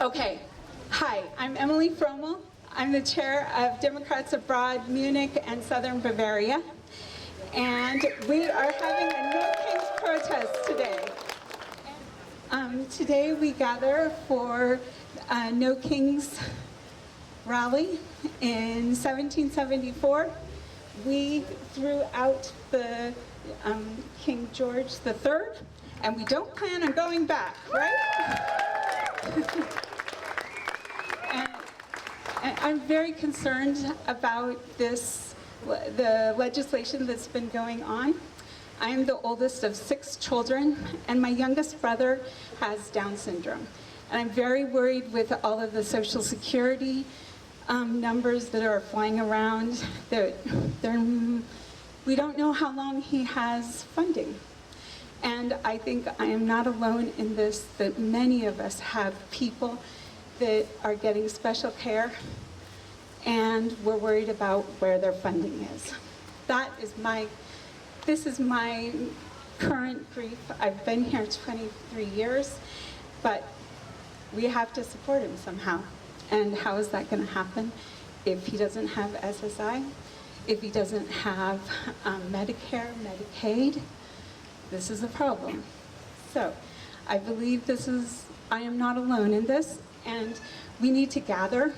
Okay, hi, I'm Emily Frommel. I'm the chair of Democrats Abroad, Munich and Southern Bavaria. And we are having a No Kings protest today. Today we gather for No Kings rally. In 1774, we threw out the King George III, and we don't plan on going back, right? And I'm very concerned about the legislation that's been going on. I am the oldest of 6 children, and my youngest brother has Down syndrome. And I'm very worried with all of the Social Security numbers that are flying around. We don't know how long he has funding. And I think I am not alone in this, that many of us have people that are getting special care, and we're worried about where their funding is. This is my current grief. I've been here 23 years, but we have to support him somehow. And how is that going to happen if he doesn't have SSI, if he doesn't have Medicare, Medicaid? This is a problem. So I believe I am not alone in this, and we need to gather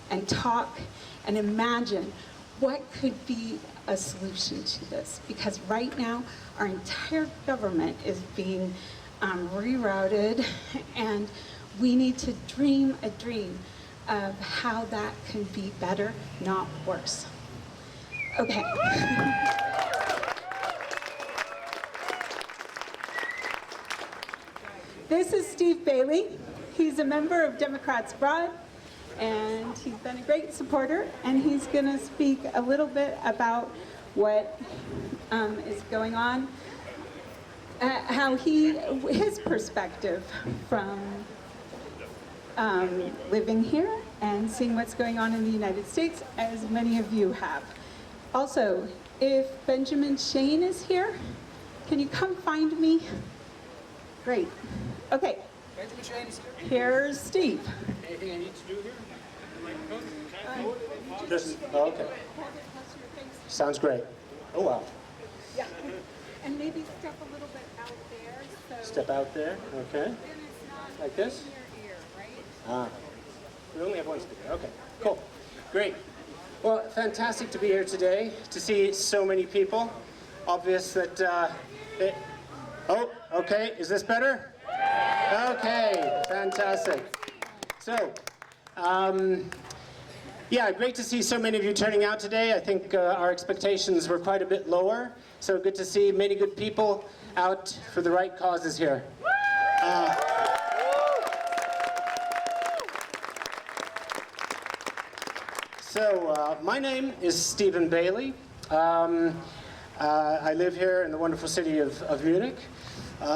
and talk and imagine what could be a solution to this, because right now our entire government is being rerouted, and we need to dream a dream of how that can be better, not worse. Okay. This is Steve Bailey. He's a member of Democrats Abroad, and he's been a great supporter, and he's going to speak a little bit about what is going on, how his perspective from living here and seeing what's going on in the United States, as many of you have. Also, if Benjamin Shane is here, can you come find me? Great. Okay. Benjamin Shane is here. Here's Steve. Anything I need to do here? Okay. Sounds great. Oh, wow. Yeah. And maybe step a little bit out there. So Step out there, okay. then it's not Like this? in your ear, right? Ah. We only have one speaker. Okay, cool. Great. Well, fantastic to be here today, to see so many people. Obvious that, oh, okay, is this better? Okay, fantastic. So, yeah, great to see so many of you turning out today. I think our expectations were quite a bit lower, so good to see many good people out for the right causes here. So, my name is Stephen Bailey. I live here in the wonderful city of Munich.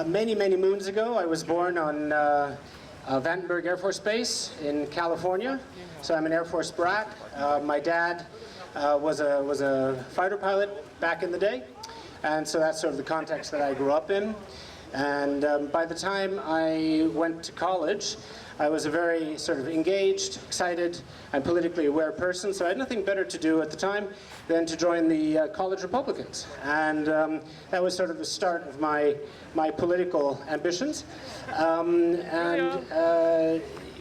Many, many moons ago, I was born on Vandenberg Air Force Base in California. So I'm an Air Force brat. My dad was a fighter pilot back in the day, and so that's sort of the context that I grew up in. And by the time I went to college, I was a very sort of engaged, excited, and politically aware person, so I had nothing better to do at the time than to join the College Republicans. And that was sort of the start of my political ambitions.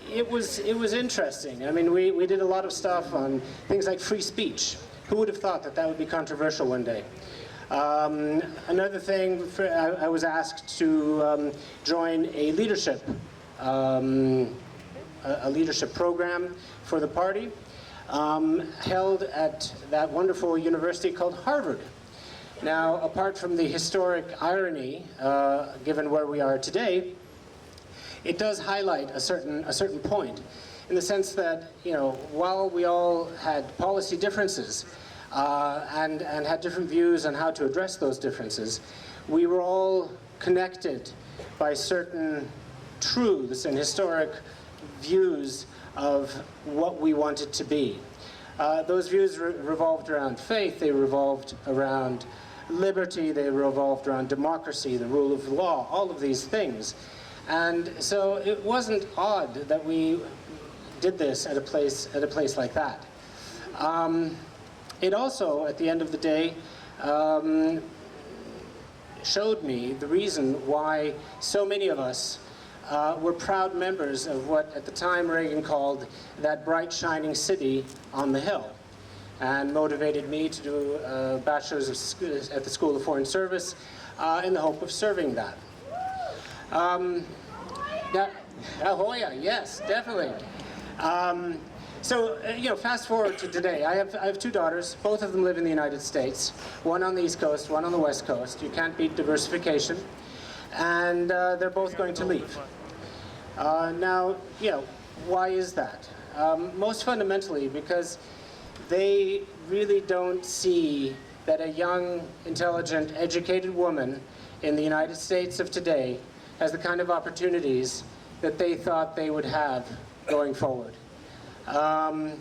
It was interesting. I mean, we did a lot of stuff on things like free speech. Who would have thought that that would be controversial one day? Another thing, I was asked to join a leadership program for the party, held at that wonderful university called Harvard. Now, apart from the historic irony, given where we are today, it does highlight a certain point, in the sense that, you know, while we all had policy differences and had different views on how to address those differences, we were all connected by certain truths and historic views of what we wanted to be. Those views revolved around faith, they revolved around liberty, they revolved around democracy, the rule of law, all of these things. And so it wasn't odd that we did this at a place like that. It also, at the end of the day, showed me the reason why so many of us were proud members of what at the time Reagan called that bright shining city on the hill, and motivated me to do a bachelor's at the School of Foreign Service in the hope of serving that. Ahoya, yes, definitely. So, fast forward to today. I have two daughters. Both of them live in the United States. One on the East Coast, one on the West Coast. You can't beat diversification. And they're both going to leave. Now, why is that? Most fundamentally because they really don't see that a young, intelligent, educated woman in the United States of today has the kind of opportunities that they thought they would have going forward. And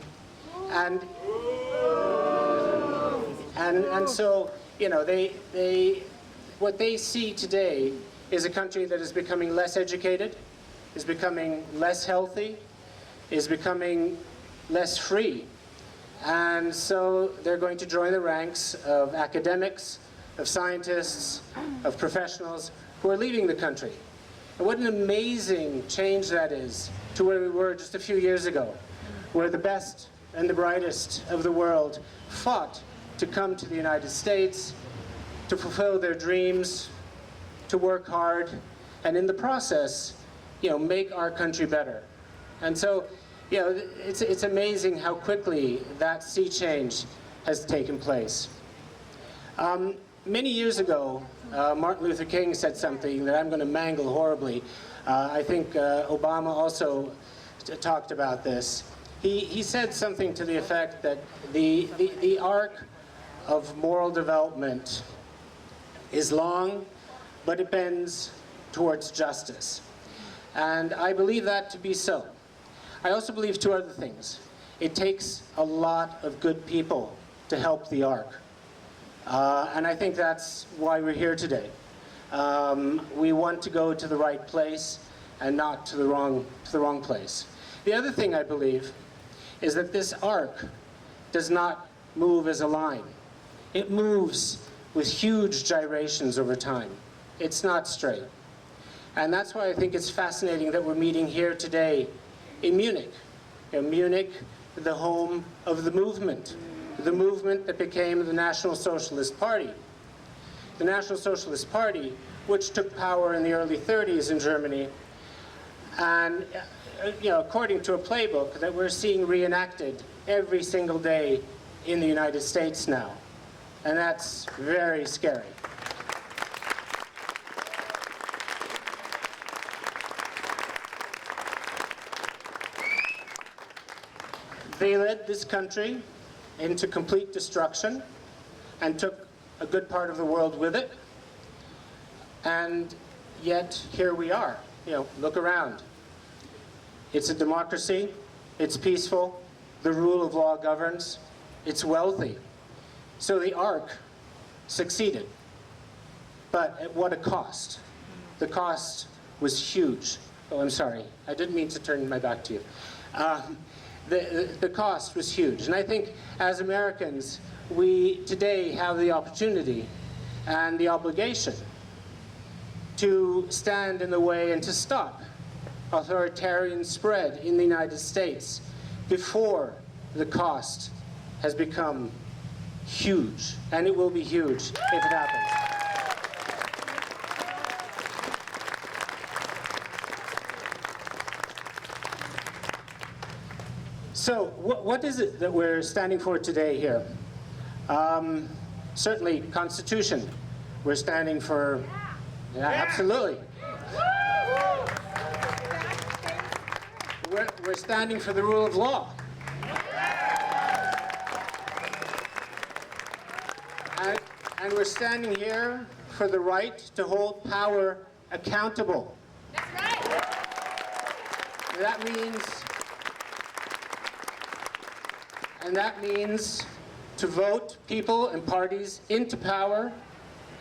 so, what they see today is a country that is becoming less educated, is becoming less healthy, is becoming less free. And so they're going to join the ranks of academics, of scientists, of professionals who are leaving the country. And what an amazing change that is to where we were just a few years ago, where the best and the brightest of the world fought to come to the United States, to fulfill their dreams, to work hard, and in the process, make our country better. And so, it's amazing how quickly that sea change has taken place. Many years ago, Martin Luther King said something that I'm going to mangle horribly. I think Obama also talked about this. He said something to the effect that the arc of moral development is long, but it bends towards justice. And I believe that to be so. I also believe two other things. It takes a lot of good people to help the arc. And I think that's why we're here today. We want to go to the right place and not to the wrong place. The other thing I believe is that this arc does not move as a line. It moves with huge gyrations over time. It's not straight. And that's why I think it's fascinating that we're meeting here today in Munich. Munich, the home of the movement that became the National Socialist Party. The National Socialist Party, which took power in the early 30s in Germany, and according to a playbook that we're seeing reenacted every single day in the United States now. And that's very scary. They led this country into complete destruction and took a good part of the world with it. And yet, here we are. Look around. It's a democracy, it's peaceful, the rule of law governs, it's wealthy. So the arc succeeded. But at what a cost? The cost was huge. Oh, I'm sorry. I didn't mean to turn my back to you. The cost was huge. And I think as Americans, we today have the opportunity and the obligation to stand in the way and to stop authoritarian spread in the United States before the cost has become huge. And it will be huge if it happens. So, what is it that we're standing for today here? Certainly, Constitution. We're standing for, absolutely. We're standing for the rule of law. And we're standing here for the right to hold power accountable. That's right. That means to vote people and parties into power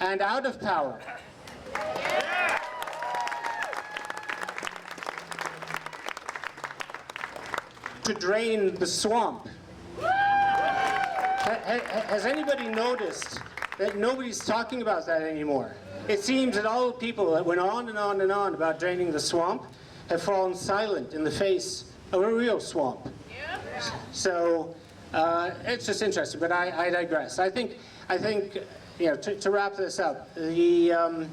and out of power. to drain the swamp. Has anybody noticed that nobody's talking about that anymore? It seems that all the people that went on and on and on about draining the swamp have fallen silent in the face of a real swamp. So it's just interesting, but I digress. I think you know, to wrap this up, the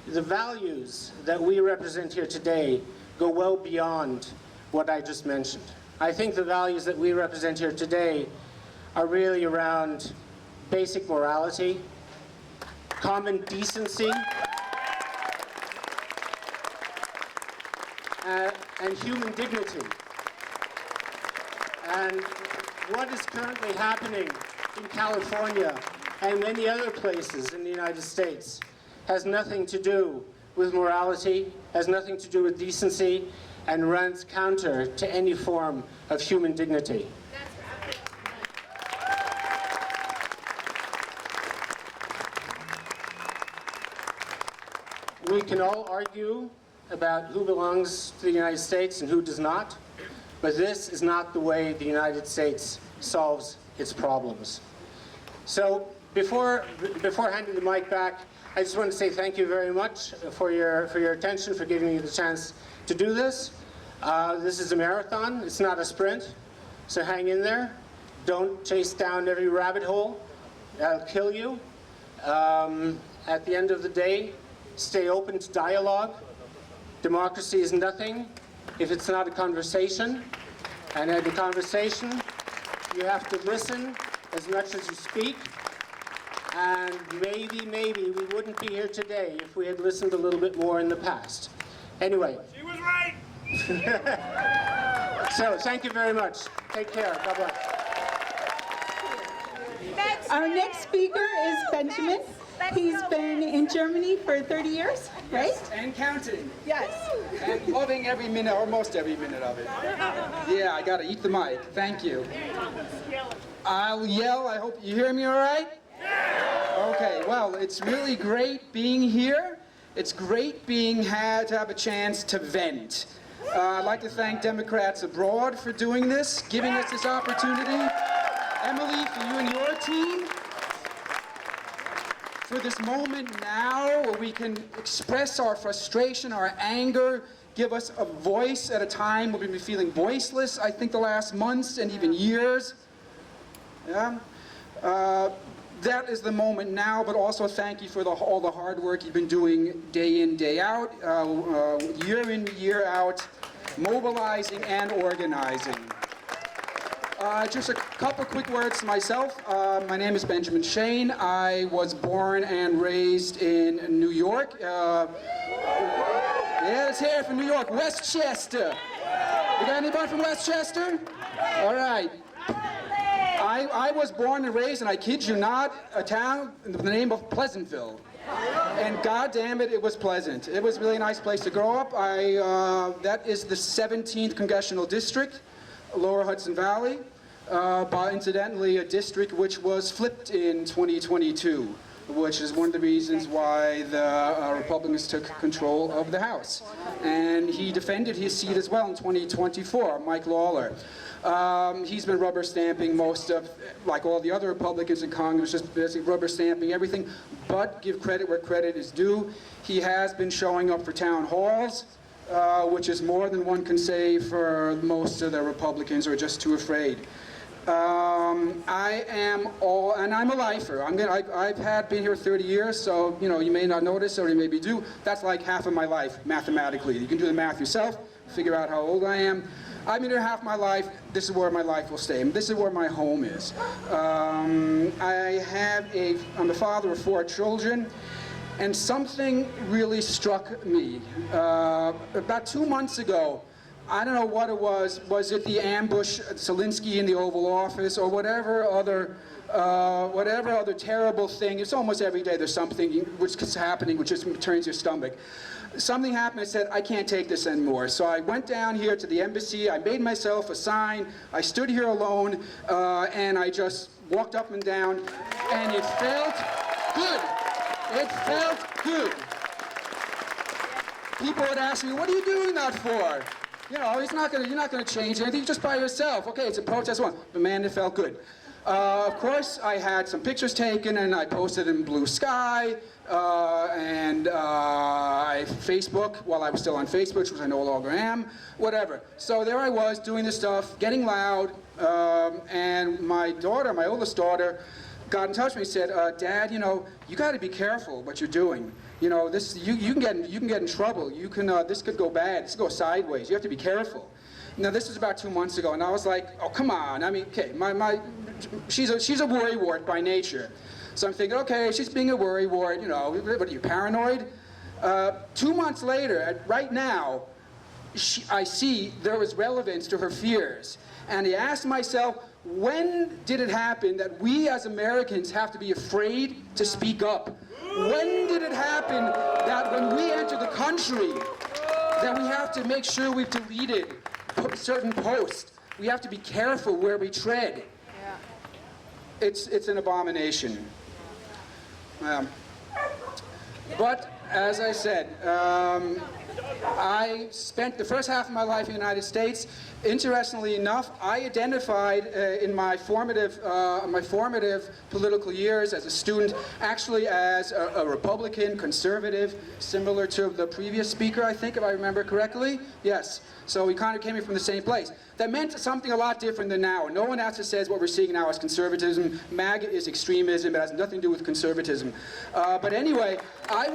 values that we represent here today go well beyond what I just mentioned. I think the values that we represent here today are really around basic morality, common decency, and human dignity. And what is currently happening in California and many other places in the United States has nothing to do with morality, has nothing to do with decency, and runs counter to any form of human dignity. We can all argue about who belongs to the United States and who does not, but this is not the way the United States solves its problems. So before handing the mic back, I just want to say thank you very much for your attention, for giving me the chance to do this. This is a marathon, it's not a sprint, so hang in there. Don't chase down every rabbit hole, that'll kill you. At the end of the day, stay open to dialogue. Democracy is nothing if it's not a conversation. And at a conversation, you have to listen as much as you speak. And maybe we wouldn't be here today if we had listened a little bit more in the past. Anyway. She was right! So, thank you very much. Take care. Bye-bye. Our next speaker is Benjamin. He's been in Germany for 30 years, right? And counting. Yes. And loving every minute, almost every minute of it. Yeah, I gotta eat the mic. Thank you. I'll yell. I hope you hear me all right? Okay, well, it's really great being here. It's great to have a chance to vent. I'd like to thank Democrats Abroad for doing this, giving us this opportunity. Emily, for you and your team, for this moment now where we can express our frustration, our anger, give us a voice at a time where we've been feeling voiceless, I think, the last months and even years. Yeah. That is the moment now, but also thank you for all the hard work you've been doing day in, day out, year in, year out, mobilizing and organizing. Just a couple quick words to myself. My name is Benjamin Shane. I was born and raised in New York. Yeah, let's hear it from New York, Westchester. You got anybody from Westchester? All right. I was born and raised, and I kid you not, a town with the name of Pleasantville. And God damn it, it was pleasant. It was a really nice place to grow up. That is the 17th Congressional District, Lower Hudson Valley. Incidentally, a district which was flipped in 2022, which is one of the reasons why the Republicans took control of the House. And he defended his seat as well in 2024, Mike Lawler. He's been rubber stamping most of, like all the other Republicans in Congress, just basically rubber stamping everything, but give credit where credit is due. He has been showing up for town halls, which is more than one can say for most of the Republicans who are just too afraid. I'm a lifer. I've been here 30 years, so you may not notice, or you maybe do. That's like half of my life, mathematically. You can do the math yourself, figure out how old I am. I've been here half my life. This is where my life will stay. This is where my home is. I'm the father of 4 children, and something really struck me. About 2 months ago, I don't know what it was. Was it the ambush at Zelensky in the Oval Office, or whatever other terrible thing? It's almost every day there's something which is happening which just turns your stomach. Something happened. I said, I can't take this anymore. So I went down here to the embassy. I made myself a sign. I stood here alone, and I just walked up and down, and it felt good. It felt good. People would ask me, what are you doing that for? You know, you're not gonna change anything. You're just by yourself. Okay, it's a protest one, but man, it felt good. Of course, I had some pictures taken, and I posted in Blue Sky, and Facebook, while I was still on Facebook, which I no longer am, whatever. So there I was, doing this stuff, getting loud, and my daughter, my oldest daughter, got in touch with me and said, Dad, you know, you got to be careful what you're doing. You know, this you can get in trouble. You can this could go bad. This could go sideways. You have to be careful. Now this was about 2 months ago, and I was like, oh come on. I mean, okay, she's a worrywart by nature. So I'm thinking, okay, she's being a worrywart. You know, what are you, paranoid? 2 months later, right now, I see there was relevance to her fears, and I asked myself, when did it happen that we as Americans have to be afraid to speak up? When did it happen that when we enter the country, that we have to make sure we've deleted certain posts? We have to be careful where we tread. Yeah. It's an abomination. But as I said, I spent the first half of my life in the United States. Interestingly enough, I identified in my formative political years as a student, actually as a Republican, conservative, similar to the previous speaker, I think, if I remember correctly. Yes. So we kind of came from the same place. That meant something a lot different than now. No one actually says what we're seeing now is conservatism. MAGA is extremism. It has nothing to do with conservatism. But anyway, I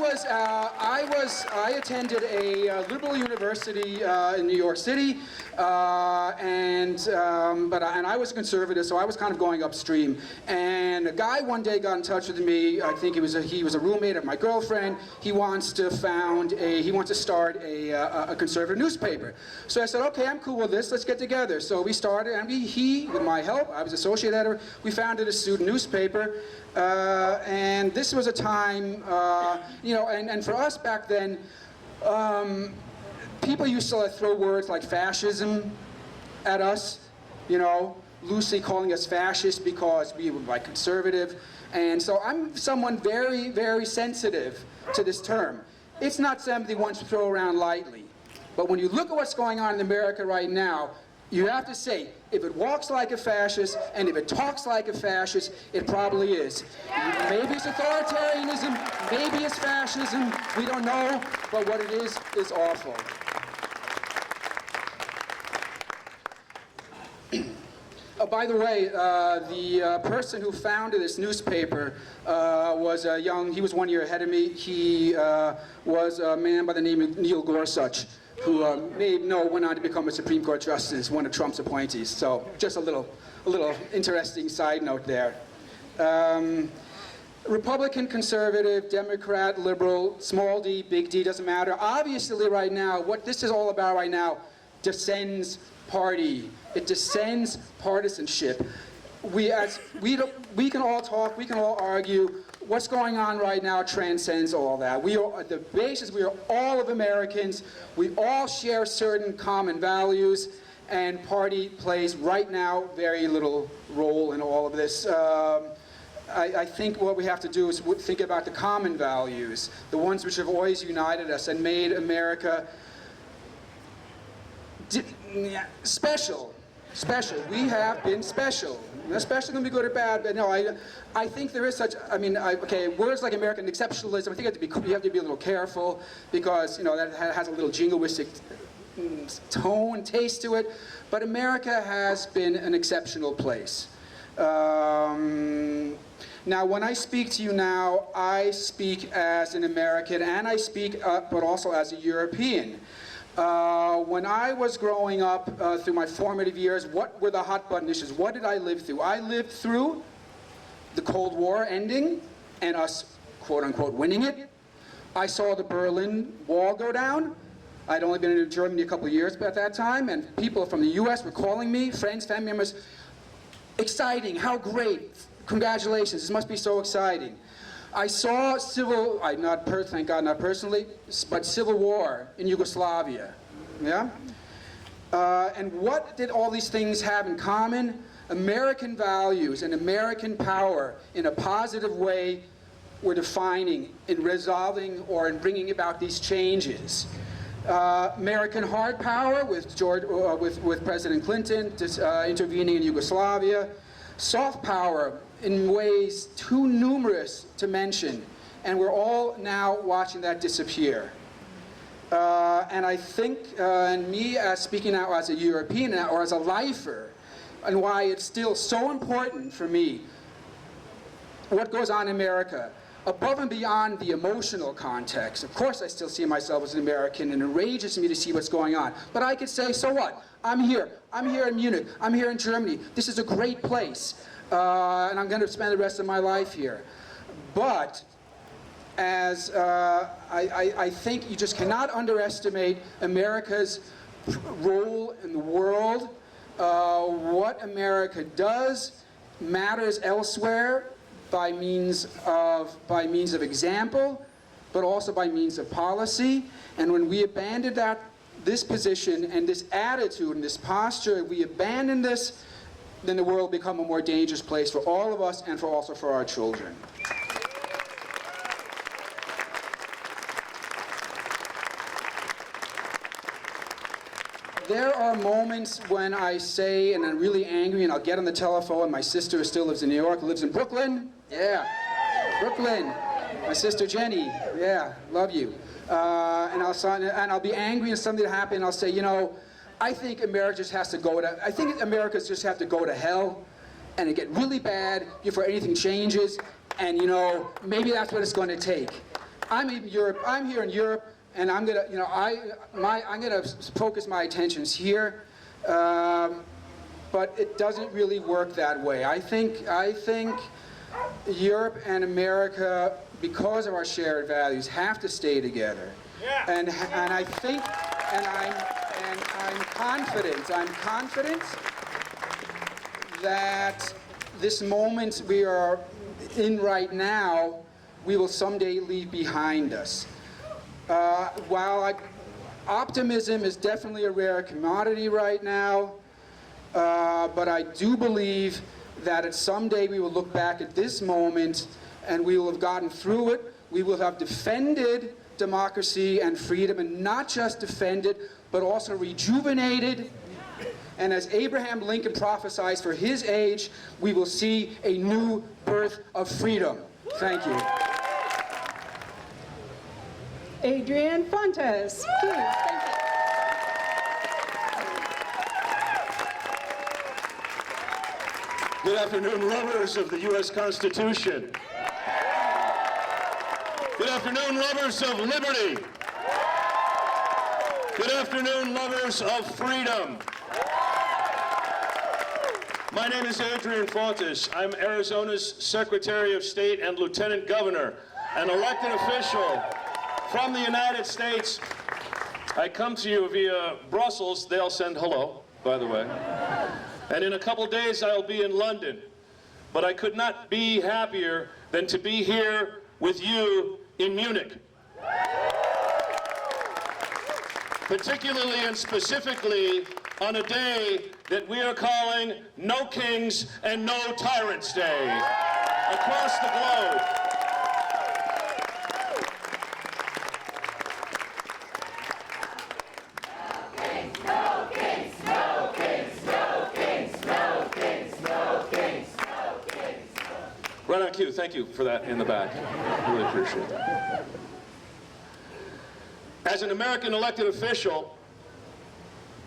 attended a liberal university in New York City, and I was a conservative, so I was kind of going upstream. And a guy one day got in touch with me. I think he was a roommate of my girlfriend. He wants to start a conservative newspaper. So I said, okay, I'm cool with this. Let's get together. So we started, and he, with my help, I was associate editor, we founded a student newspaper. And this was a time, you know, and for us back then, people used to throw words like fascism at us, you know, loosely calling us fascist because we were like conservative. And so I'm someone very, very sensitive to this term. It's not something one should throw around lightly. But when you look at what's going on in America right now, you have to say, if it walks like a fascist, and if it talks like a fascist, it probably is. Maybe it's authoritarianism, maybe it's fascism, we don't know, but what it is awful. Oh, by the way, the person who founded this newspaper was he was 1 year ahead of me. He was a man by the name of Neil Gorsuch, who went on to become a Supreme Court justice, one of Trump's appointees. So just a little interesting side note there. Republican, conservative, Democrat, liberal, small d, big D, doesn't matter. Obviously right now, what this is all about right now, descends party. It descends partisanship. We can all talk, we can all argue. What's going on right now transcends all that. We are, at the basis, we are all of Americans. We all share certain common values, and party plays right now very little role in all of this. I think what we have to do is think about the common values, the ones which have always united us and made America special. Special. We have been special. Special can be good or bad, but no, I think there is such, okay, words like American exceptionalism, I think you have to be a little careful because, you know, that has a little jingoistic tone, taste to it, but America has been an exceptional place. Now, when I speak to you now, I speak as an American and I speak, but also as a European. When I was growing up through my formative years, what were the hot button issues? What did I live through? I lived through the Cold War ending and us, quote unquote, winning it. I saw the Berlin Wall go down. I'd only been in Germany a couple of years at that time, and people from the US were calling me, friends, family members, exciting, how great, congratulations, this must be so exciting. I saw thank God not personally, but civil war in Yugoslavia, yeah? And what did all these things have in common? American values and American power in a positive way were defining in resolving or in bringing about these changes. American hard power with President Clinton intervening in Yugoslavia. Soft power in ways too numerous to mention, and we're all now watching that disappear. And I think, and me speaking now as a European or as a lifer, and why it's still so important for me, what goes on in America, above and beyond the emotional context. Of course I still see myself as an American, and it enrages me to see what's going on. But I could say, so what? I'm here in Munich, I'm here in Germany. This is a great place, and I'm going to spend the rest of my life here. But as I think you just cannot underestimate America's role in the world. What America does matters elsewhere by means of example, but also by means of policy. And when we abandon this position and this attitude and this posture, we abandon this, then the world will become a more dangerous place for all of us and also for our children. There are moments when I say, and I'm really angry, and I'll get on the telephone. My sister still lives in New York, lives in Brooklyn. Yeah, Brooklyn. My sister Jenny. Yeah, love you. And I'll be angry at something that happened. And I'll say, you know, I think America just has to go to. I think Americans just have to go to hell, and it get really bad before anything changes. And you know, maybe that's what it's going to take. I'm in Europe. I'm here in Europe. And I'm gonna, you know, I'm gonna focus my attentions here, but it doesn't really work that way. I think Europe and America, because of our shared values, have to stay together. Yeah. And I think, and I'm confident that this moment we are in right now, we will someday leave behind us. While optimism is definitely a rare commodity right now, but I do believe that someday we will look back at this moment and we will have gotten through it. We will have defended democracy and freedom, and not just defended, but also rejuvenated. And as Abraham Lincoln prophesied for his age, we will see a new birth of freedom. Thank you. Adrian Fontes, please. Thank you. Good afternoon, lovers of the U.S. Constitution. Good afternoon, lovers of liberty. Good afternoon, lovers of freedom. My name is Adrian Fontes. I'm Arizona's Secretary of State and Lieutenant Governor, an elected official from the United States. I come to you via Brussels. They'll send hello, by the way. And in a couple days, I'll be in London. But I could not be happier than to be here with you in Munich. Particularly and specifically on a day that we are calling No Kings and No Tyrants Day across the globe. Right on cue. Thank you for that in the back. Really appreciate it. As an American elected official,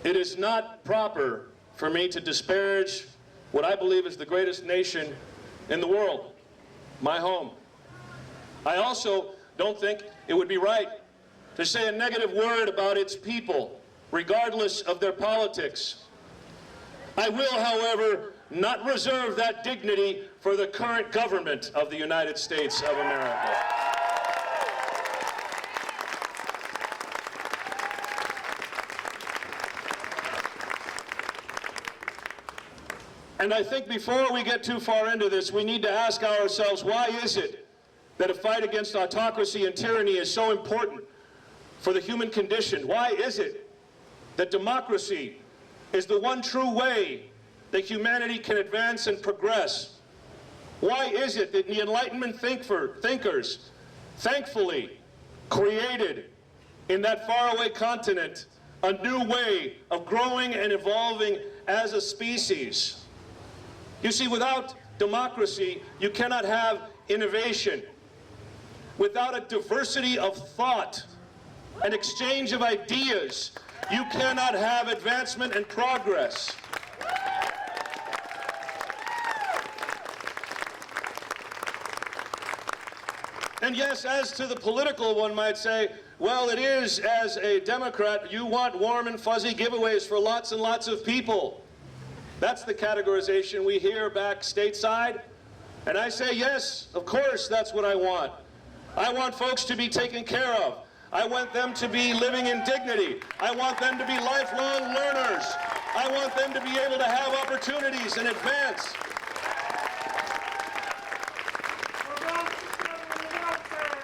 it is not proper for me to disparage what I believe is the greatest nation in the world, my home. I also don't think it would be right to say a negative word about its people, regardless of their politics. I will, however, not reserve that dignity for the current government of the United States of America. And I think before we get too far into this, we need to ask ourselves, why is it that a fight against autocracy and tyranny is so important for the human condition? Why is it that democracy is the one true way that humanity can advance and progress? Why is it that the Enlightenment thinkers thankfully created in that faraway continent a new way of growing and evolving as a species. You see, without democracy, you cannot have innovation. Without a diversity of thought, an exchange of ideas, you cannot have advancement and progress. And yes, as to the political, one might say, well, it is, as a Democrat, you want warm and fuzzy giveaways for lots and lots of people. That's the categorization we hear back stateside. And I say, yes, of course, that's what I want. I want folks to be taken care of. I want them to be living in dignity. I want them to be lifelong learners. I want them to be able to have opportunities and advance.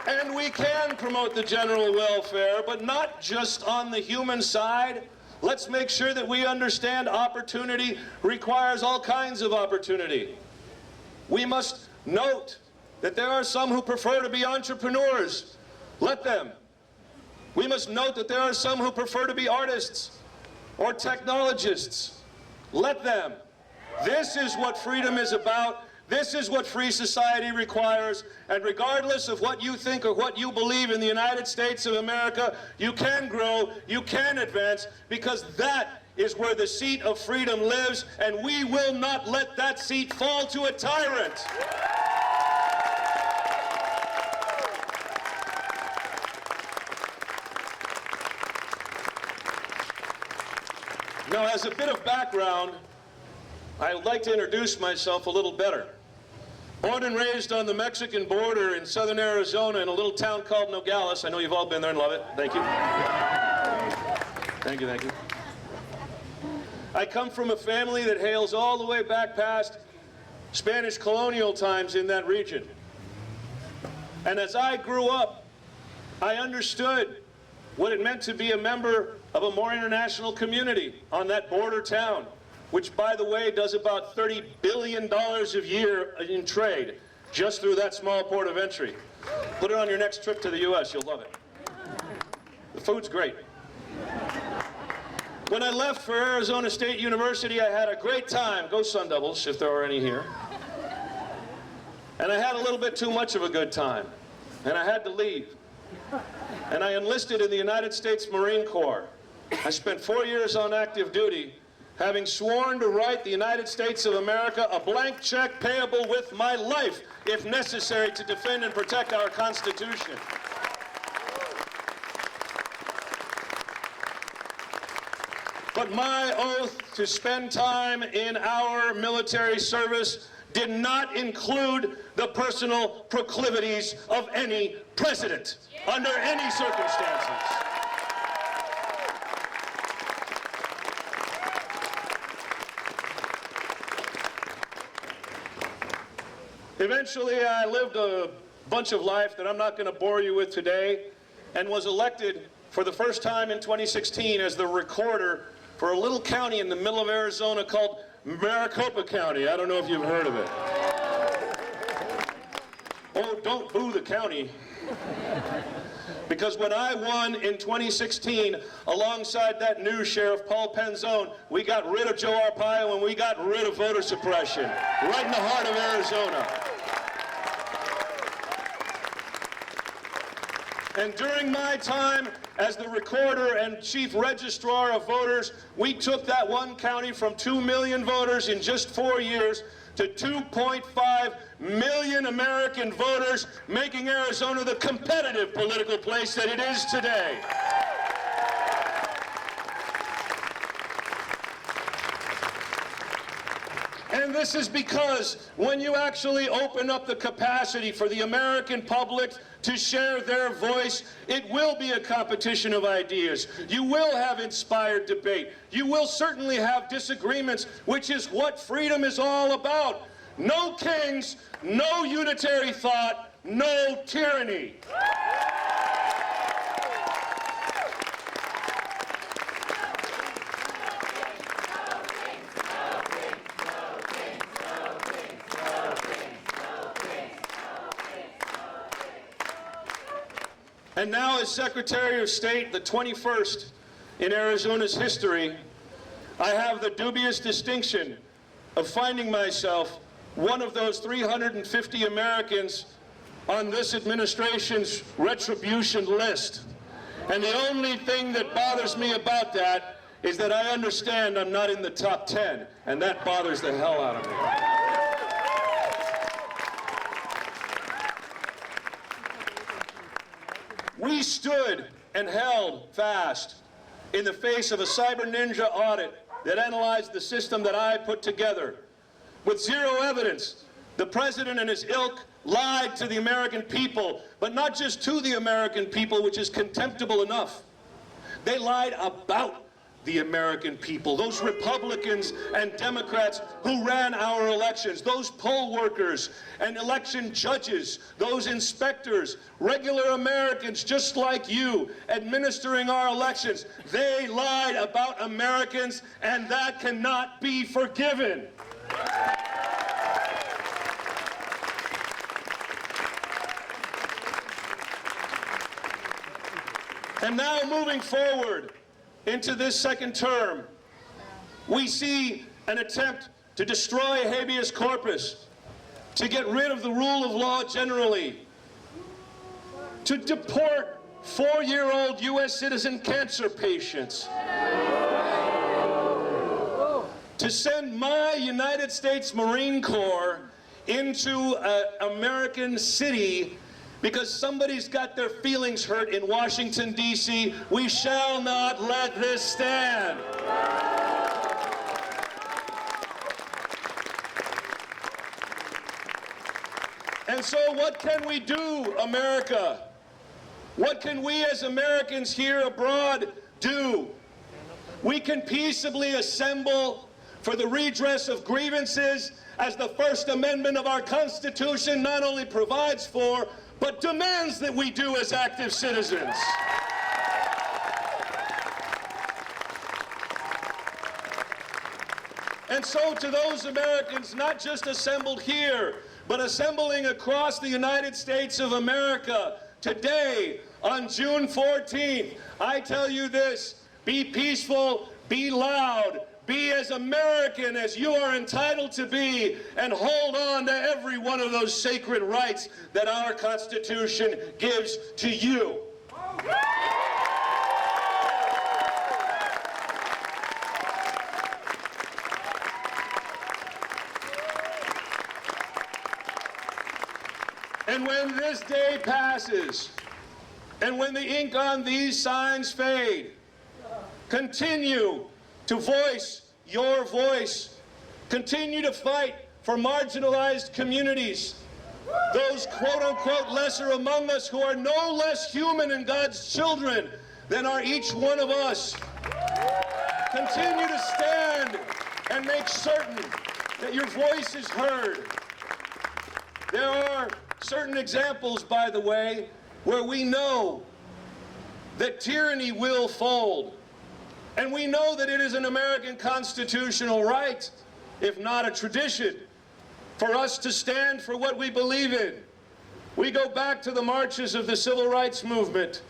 And we can promote the general welfare, but not just on the human side. Let's make sure that we understand opportunity requires all kinds of opportunity. We must note that there are some who prefer to be entrepreneurs. Let them. We must note that there are some who prefer to be artists or technologists. Let them. This is what freedom is about. This is what free society requires. And regardless of what you think or what you believe in the United States of America, you can grow, you can advance, because that is where the seat of freedom lives, and we will not let that seat fall to a tyrant. Now, as a bit of background, I would like to introduce myself a little better. Born and raised on the Mexican border in southern Arizona in a little town called Nogales. I know you've all been there and love it. Thank you. Thank you, thank you. I come from a family that hails all the way back past Spanish colonial times in that region. And as I grew up, I understood what it meant to be a member of a more international community on that border town, which, by the way, does about $30 billion a year in trade just through that small port of entry. Put it on your next trip to the U.S., you'll love it. The food's great. When I left for Arizona State University, I had a great time. Go Sun Devils, if there are any here. And I had a little bit too much of a good time, and I had to leave. And I enlisted in the United States Marine Corps. I spent 4 years on active duty, having sworn to write the United States of America a blank check payable with my life, if necessary, to defend and protect our Constitution. But my oath to spend time in our military service did not include the personal proclivities of any president, under any circumstances. Eventually, I lived a bunch of life that I'm not going to bore you with today, and was elected for the first time in 2016 as the recorder for a little county in the middle of Arizona called Maricopa County. I don't know if you've heard of it. Oh, don't boo the county. Because when I won in 2016, alongside that new sheriff, Paul Penzone, we got rid of Joe Arpaio and we got rid of voter suppression, right in the heart of Arizona. And during my time as the recorder and chief registrar of voters, we took that one county from 2 million voters in just 4 years to 2.5 million American voters, making Arizona the competitive political place that it is today. And this is because when you actually open up the capacity for the American public to share their voice, it will be a competition of ideas. You will have inspired debate. You will certainly have disagreements, which is what freedom is all about. No kings, no unitary thought, no tyranny. And now as Secretary of State, the 21st in Arizona's history, I have the dubious distinction of finding myself one of those 350 Americans on this administration's retribution list. And the only thing that bothers me about that is that I understand I'm not in the top 10, and that bothers the hell out of me. We stood and held fast in the face of a cyber ninja audit that analyzed the system that I put together. With zero evidence, the president and his ilk lied to the American people, but not just to the American people, which is contemptible enough. They lied about the American people, those Republicans and Democrats who ran our elections, those poll workers and election judges, those inspectors, regular Americans just like you administering our elections. They lied about Americans, and that cannot be forgiven. And now moving forward into this second term, we see an attempt to destroy habeas corpus, to get rid of the rule of law generally, to deport 4-year-old U.S. citizen cancer patients, to send my United States Marine Corps into an American city because somebody's got their feelings hurt in Washington, D.C. We shall not let this stand. And so what can we do, America? What can we as Americans here abroad do? We can peaceably assemble for the redress of grievances as the First Amendment of our Constitution not only provides for, but demands that we do as active citizens. And so to those Americans not just assembled here, but assembling across the United States of America today on June 14th, I tell you this: be peaceful, be loud, be as American as you are entitled to be, and hold on to every one of those sacred rights that our Constitution gives to you. And when this day passes, and when the ink on these signs fade, continue to voice your voice. Continue to fight for marginalized communities, those quote-unquote lesser among us who are no less human and God's children than are each one of us. Continue to stand and make certain that your voice is heard. There are certain examples, by the way, where we know that tyranny will fold. And we know that it is an American constitutional right, if not a tradition, for us to stand for what we believe in. We go back to the marches of the civil rights movement.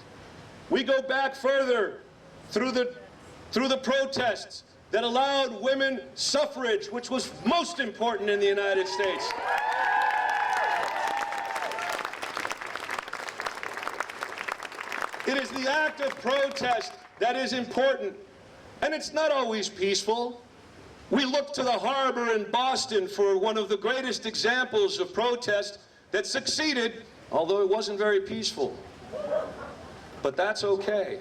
We go back further through the protests that allowed women suffrage, which was most important in the United States. It is the act of protest that is important. And it's not always peaceful. We look to the harbor in Boston for one of the greatest examples of protest that succeeded, although it wasn't very peaceful. But that's okay.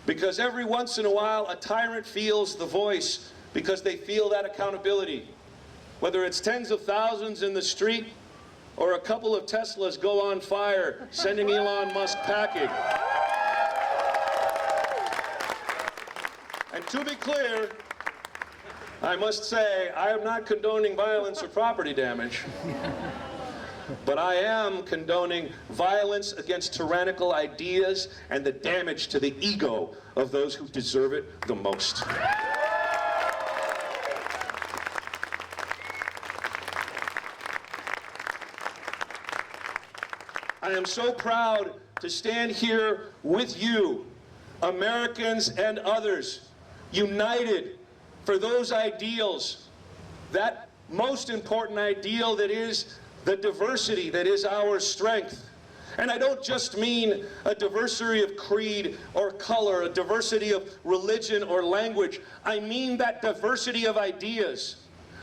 Because every once in a while, a tyrant feels the voice because they feel that accountability. Whether it's tens of thousands in the street or a couple of Teslas go on fire, sending Elon Musk packing. And to be clear, I must say, I am not condoning violence or property damage, but I am condoning violence against tyrannical ideas and the damage to the ego of those who deserve it the most. I am so proud to stand here with you, Americans and others, united for those ideals, that most important ideal that is the diversity that is our strength. And I don't just mean a diversity of creed or color, a diversity of religion or language. I mean that diversity of ideas.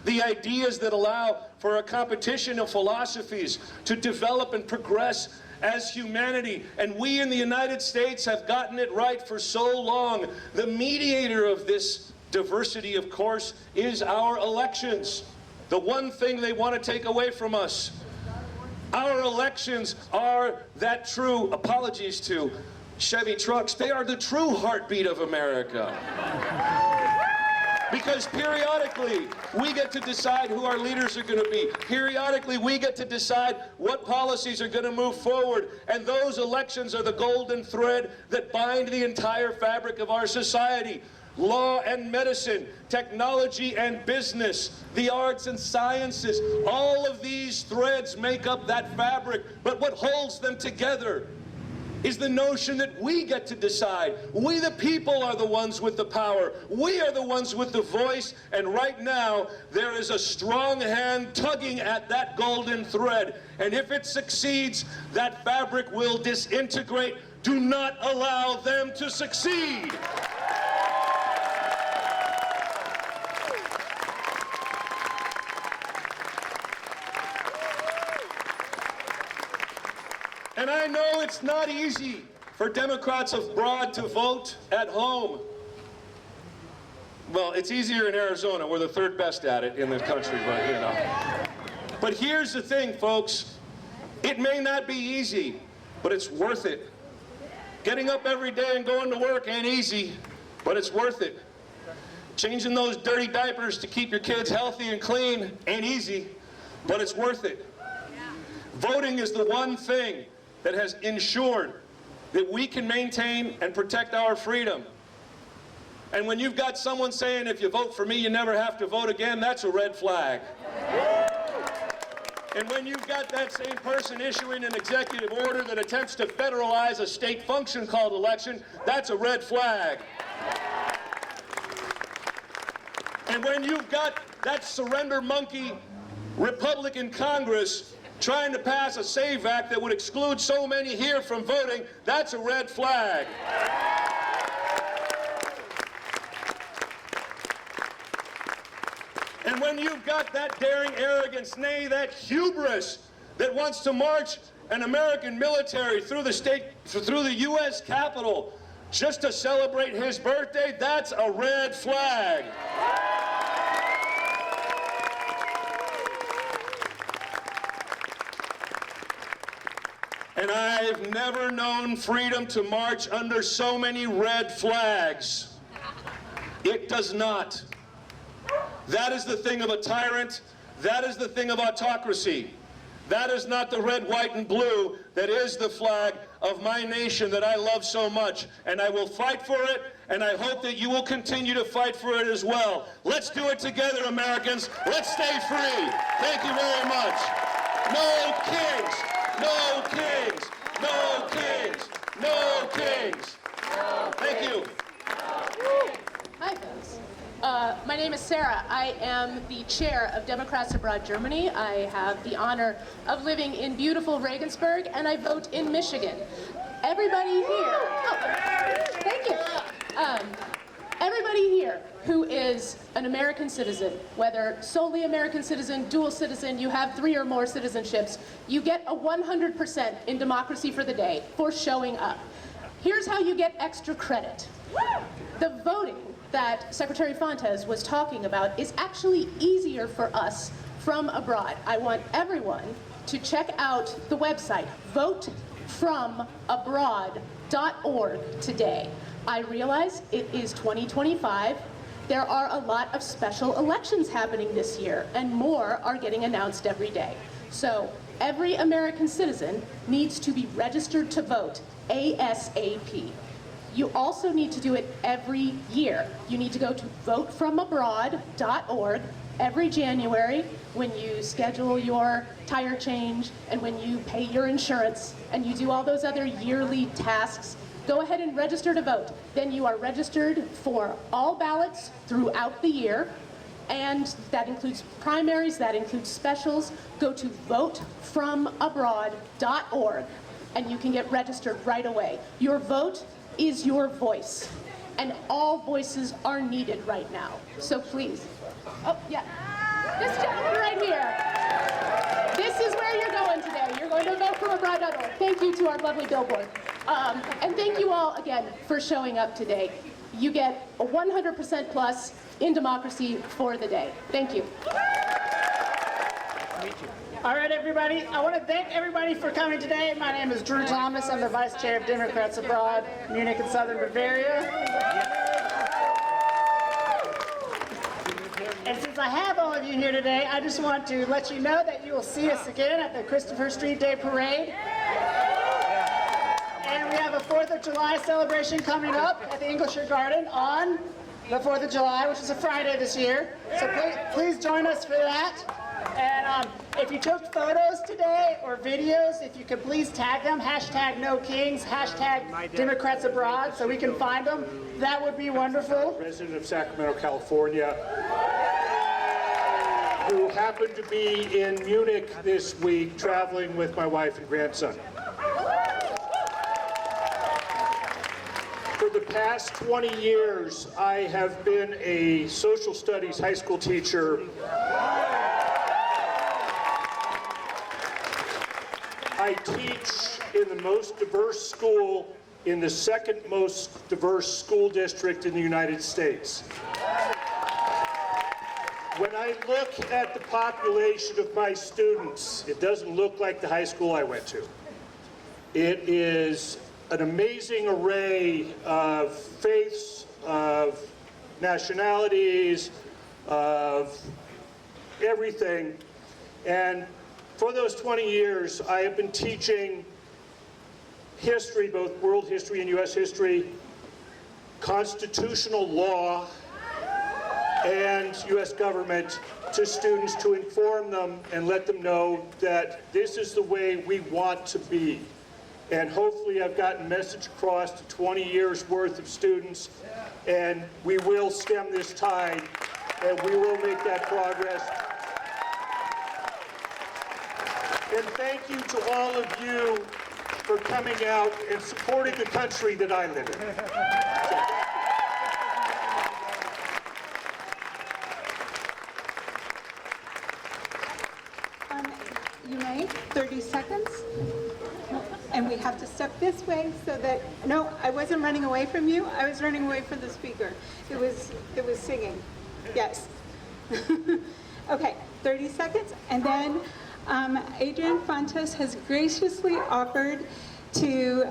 The ideas that allow for a competition of philosophies to develop and progress as humanity. And we in the United States have gotten it right for so long. The mediator of this diversity, of course, is our elections. The one thing they want to take away from us. Our elections are that true, apologies to Chevy trucks, they are the true heartbeat of America. Because periodically, we get to decide who our leaders are going to be. Periodically, we get to decide what policies are going to move forward. And those elections are the golden thread that bind the entire fabric of our society. Law and medicine, technology and business, the arts and sciences, all of these threads make up that fabric. But what holds them together is the notion that we get to decide. We the people are the ones with the power. We are the ones with the voice. And right now, there is a strong hand tugging at that golden thread. And if it succeeds, that fabric will disintegrate. Do not allow them to succeed. And I know it's not easy for Democrats abroad to vote at home. Well, it's easier in Arizona. We're the third best at it in the country, but you know. But here's the thing, folks. It may not be easy, but it's worth it. Getting up every day and going to work ain't easy, but it's worth it. Changing those dirty diapers to keep your kids healthy and clean ain't easy, but it's worth it. Voting is the one thing that has ensured that we can maintain and protect our freedom. And when you've got someone saying, if you vote for me, you never have to vote again, that's a red flag. And when you've got that same person issuing an executive order that attempts to federalize a state function called election, that's a red flag. And when you've got that surrender monkey Republican Congress trying to pass a SAVE Act that would exclude so many here from voting, that's a red flag. And when you've got that daring arrogance, nay, that hubris that wants to march an American military through the U.S. Capitol just to celebrate his birthday, that's a red flag. And I've never known freedom to march under so many red flags. It does not. That is the thing of a tyrant. That is the thing of autocracy. That is not the red, white, and blue. That is the flag of my nation that I love so much. And I will fight for it, and I hope that you will continue to fight for it as well. Let's do it together, Americans. Let's stay free. Thank you very much. No kings. No kings! No kings! No kings! Thank you. Hi, folks. My name is Sarah. I am the chair of Democrats Abroad Germany. I have the honor of living in beautiful Regensburg, and I vote in Michigan. Everybody here, thank you. Everybody here who is an American citizen, whether solely American citizen, dual citizen, you have 3 or more citizenships, you get a 100% in Democracy for the Day for showing up. Here's how you get extra credit. The voting that Secretary Fontes was talking about is actually easier for us from abroad. I want everyone to check out the website, votefromabroad.org today. I realize it is 2025. There are a lot of special elections happening this year, and more are getting announced every day. So every American citizen needs to be registered to vote ASAP. You also need to do it every year. You need to go to votefromabroad.org every January when you schedule your tire change and when you pay your insurance and you do all those other yearly tasks, go ahead and register to vote. Then you are registered for all ballots throughout the year, and that includes primaries, that includes specials. Go to votefromabroad.org and you can get registered right away. Your vote is your voice, and all voices are needed right now. So please, oh yeah, this gentleman right here. This is where you're going today. You're going to votefromabroad.org. Thank you to our lovely billboard. And thank you all again for showing up today. You get a 100% plus in democracy for the day. Thank you. All right, everybody. I want to thank everybody for coming today. My name is Drew Thomas. I'm the Vice Chair of Democrats Abroad, Munich and Southern Bavaria. And since I have all of you here today, I just want to let you know that you will see us again at the Christopher Street Day Parade. And we have a 4th of July celebration coming up at the Englisher Garden on the 4th of July, which is a Friday this year. So please join us for that. And if you took photos today or videos, if you could please tag them, hashtag #NoKings, hashtag Democrats Abroad, so we can find them. That would be wonderful. Resident of Sacramento, California, who happened to be in Munich this week traveling with my wife and grandson. For the past 20 years, I have been a social studies high school teacher. I teach in the most diverse school in the second most diverse school district in the United States. When I look at the population of my students, it doesn't look like the high school I went to. It is an amazing array of faiths, of nationalities, of everything. And for those 20 years, I have been teaching history, both world history and U.S. history, constitutional law, and U.S. government to students to inform them and let them know that this is the way we want to be. And hopefully I've gotten a message across to 20 years worth of students, and we will stem this tide, and we will make that progress. And thank you to all of you for coming out and supporting the country that I live in. You may, 30 seconds. And we have to step this way so that, no, I wasn't running away from you. I was running away from the speaker. It was singing. Yes. Okay, 30 seconds. And then Adrian Fontes has graciously offered to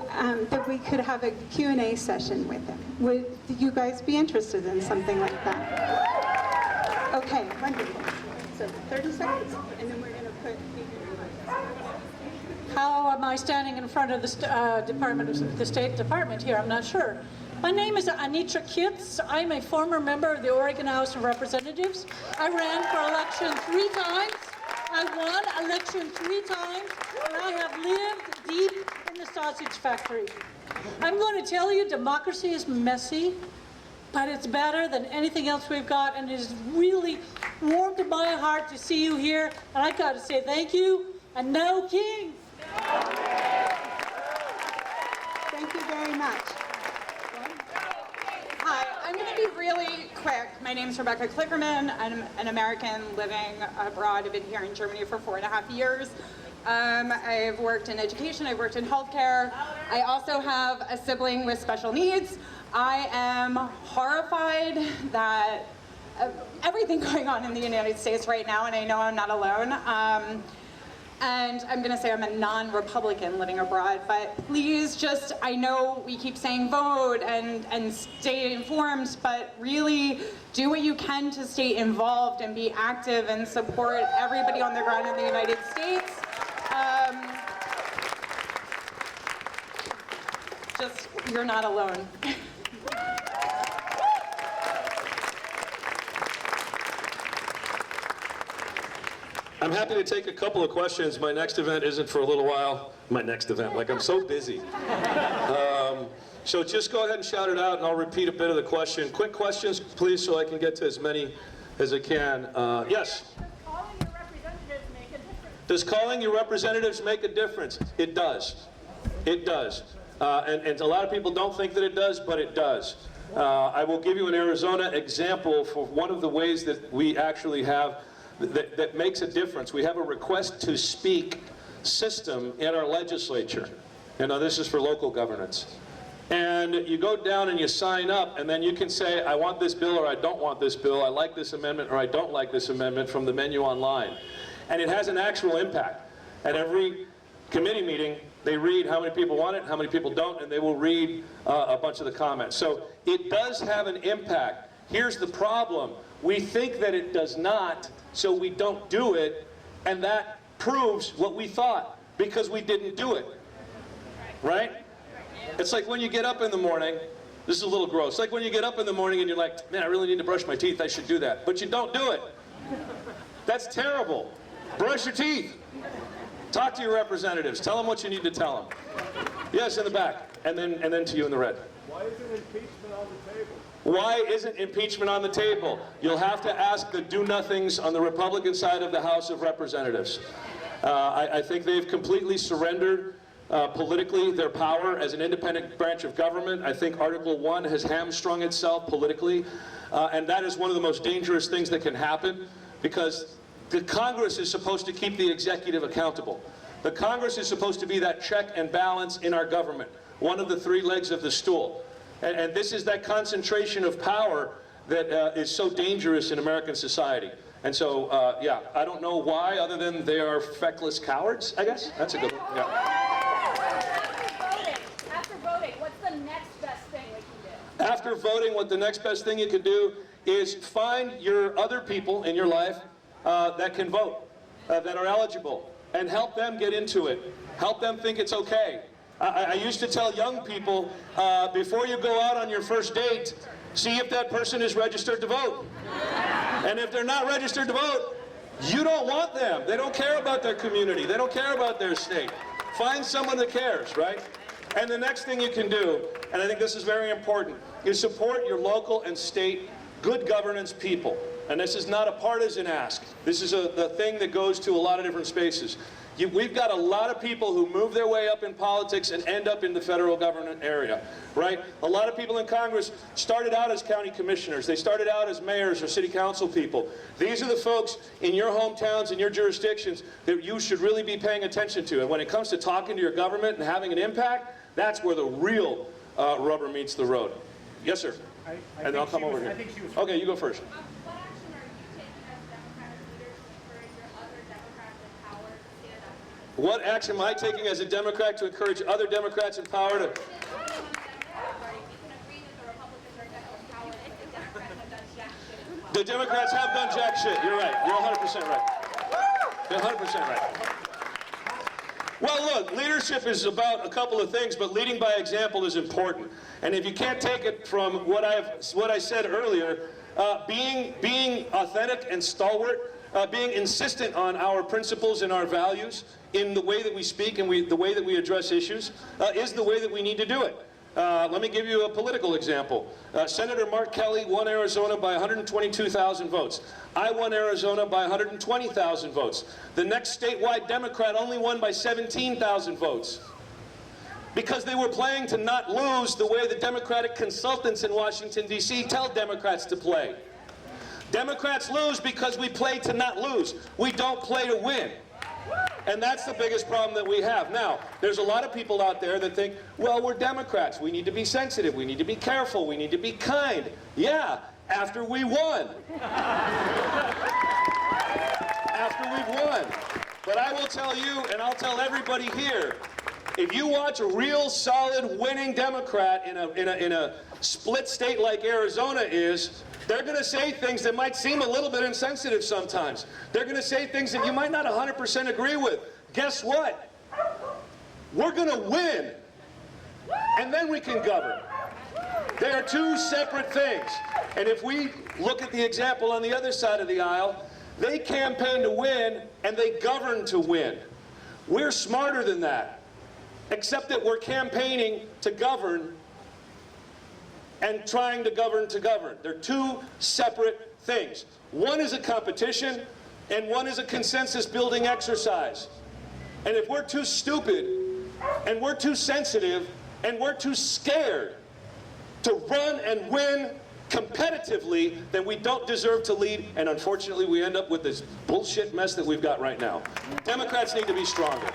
that we could have a Q&A session with him. Would you guys be interested in something like that? Okay, wonderful. So 30 seconds, and then we're going to put Adrian. How am I standing in front of the State Department here? I'm not sure. My name is Anitra Kitz. I'm a former member of the Oregon House of Representatives. I ran for election 3 times. I won election 3 times, and I have lived deep in the sausage factory. I'm going to tell you, democracy is messy, but it's better than anything else we've got, and it is really warmed my heart to see you here, and I've got to say thank you, and no king. Thank you very much. Hi, I'm going to be really quick. My name is Rebecca Klickerman. I'm an American living abroad. I've been here in Germany for 4.5 years. I've worked in education. I've worked in healthcare. I also have a sibling with special needs. I am horrified that everything going on in the United States right now, and I know I'm not alone. And I'm going to say I'm a non-Republican living abroad, but please just, I know we keep saying vote and stay informed, but really do what you can to stay involved and be active and support everybody on the ground in the United States. Just, you're not alone. I'm happy to take a couple of questions. My next event isn't for a little while. My next event, like I'm so busy. So just go ahead and shout it out, and I'll repeat a bit of the question. Quick questions, please, so I can get to as many as I can. Yes? Does calling your representatives make a difference? It does. It does. And a lot of people don't think that it does, but it does. I will give you an Arizona example for one of the ways that we actually have that makes a difference. We have a request to speak system in our legislature. You know, this is for local governance. And you go down and you sign up, and then you can say, I want this bill or I don't want this bill, I like this amendment or I don't like this amendment from the menu online. And it has an actual impact. At every committee meeting, they read how many people want it, how many people don't, and they will read a bunch of the comments. So it does have an impact. Here's the problem. We think that it does not, so we don't do it, and that proves what we thought, because we didn't do it. Right? It's like when you get up in the morning, this is a little gross, like when you get up in the morning and you're like, man, I really need to brush my teeth, I should do that. But you don't do it. That's terrible. Brush your teeth. Talk to your representatives. Tell them what you need to tell them. Yes, in the back. And then to you in the red. Why isn't impeachment on the table? Why isn't impeachment on the table? You'll have to ask the do-nothings on the Republican side of the House of Representatives. I think they've completely surrendered politically their power as an independent branch of government. I think Article 1 has hamstrung itself politically, and that is one of the most dangerous things that can happen, because the Congress is supposed to keep the executive accountable. The Congress is supposed to be that check and balance in our government, one of the three legs of the stool. And this is that concentration of power that is so dangerous in American society. And so, yeah, I don't know why, other than they are feckless cowards, I guess. That's a good one. Yeah. After voting, what's the next best thing we can do? After voting, what the next best thing you can do is find your other people in your life that can vote, that are eligible, and help them get into it. Help them think it's okay. I used to tell young people, before you go out on your first date, see if that person is registered to vote. And if they're not registered to vote, you don't want them. They don't care about their community. They don't care about their state. Find someone that cares, right? And the next thing you can do, and I think this is very important, is support your local and state good governance people. And this is not a partisan ask. This is the thing that goes to a lot of different spaces. We've got a lot of people who move their way up in politics and end up in the federal government area, right? A lot of people in Congress started out as county commissioners. They started out as mayors or city council people. These are the folks in your hometowns and your jurisdictions that you should really be paying attention to. And when it comes to talking to your government and having an impact, that's where the real rubber meets the road. Yes, sir. And I'll come over here. Okay, you go first. What action am I taking as a Democrat to encourage other Democrats in power to... The Democrats have done jack shit. You're right. You're 100% right. You're 100% right. Well, look, leadership is about a couple of things, but leading by example is important. And if you can't take it from what I said earlier, being authentic and stalwart, being insistent on our principles and our values in the way that we speak and the way that we address issues is the way that we need to do it. Let me give you a political example. Senator Mark Kelly won Arizona by 122,000 votes. I won Arizona by 120,000 votes. The next statewide Democrat only won by 17,000 votes. Because they were playing to not lose the way the Democratic consultants in Washington, D.C. tell Democrats to play. Democrats lose because we play to not lose. We don't play to win. And that's the biggest problem that we have. Now, there's a lot of people out there that think, well, we're Democrats. We need to be sensitive. We need to be careful. We need to be kind. Yeah, after we won. After we've won. But I will tell you, and I'll tell everybody here, if you watch a real solid winning Democrat in a split state like Arizona is, they're going to say things that might seem a little bit insensitive sometimes. They're going to say things that you might not 100% agree with. Guess what? We're going to win. And then we can govern. They are two separate things. And if we look at the example on the other side of the aisle, They campaign to win, and they govern to win. We're smarter than that, except that we're campaigning to govern and trying to govern to govern. They're two separate things. One is a competition, and one is a consensus-building exercise. And if we're too stupid, and we're too sensitive, and we're too scared to run and win competitively, then we don't deserve to lead, and unfortunately we end up with this bullshit mess that we've got right now. Democrats need to be stronger.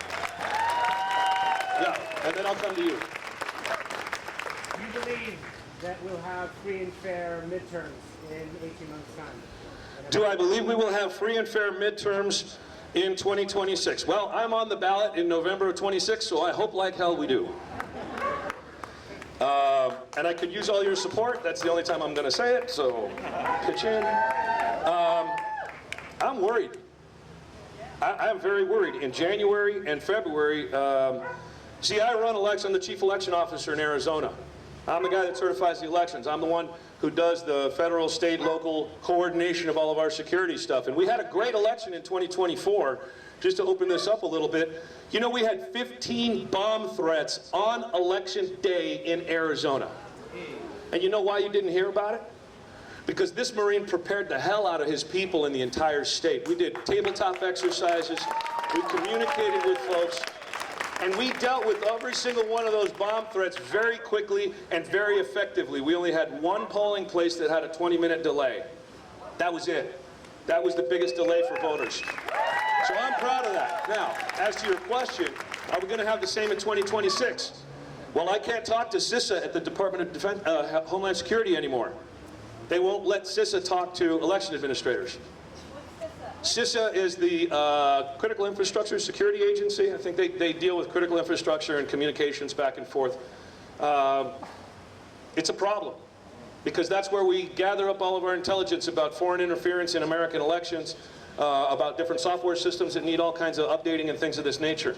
Yeah, and then I'll come to you. Do you believe that we'll have free and fair midterms in 18 months' time? Do I believe we will have free and fair midterms in 2026? Well, I'm on the ballot in November of 26, so I hope like hell we do. And I could use all your support. That's the only time I'm going to say it, so pitch in. I'm worried. I'm very worried. In January and February, see, I run elections. I'm the chief election officer in Arizona. I'm the guy that certifies the elections. I'm the one who does the federal, state, local coordination of all of our security stuff. And we had a great election in 2024. Just to open this up a little bit, you know, we had 15 bomb threats on election day in Arizona. And you know why you didn't hear about it? Because this Marine prepared the hell out of his people in the entire state. We did tabletop exercises, we communicated with folks, and we dealt with every single one of those bomb threats very quickly and very effectively. We only had one polling place that had a 20-minute delay. That was it. That was the biggest delay for voters. So I'm proud of that. Now, as to your question, are we going to have the same in 2026? Well, I can't talk to CISA at the Department of Defense, Homeland Security anymore. They won't let CISA talk to election administrators. CISA is the Critical Infrastructure Security Agency. I think they deal with critical infrastructure and communications back and forth. It's a problem, because that's where we gather up all of our intelligence about foreign interference in American elections, about different software systems that need all kinds of updating and things of this nature.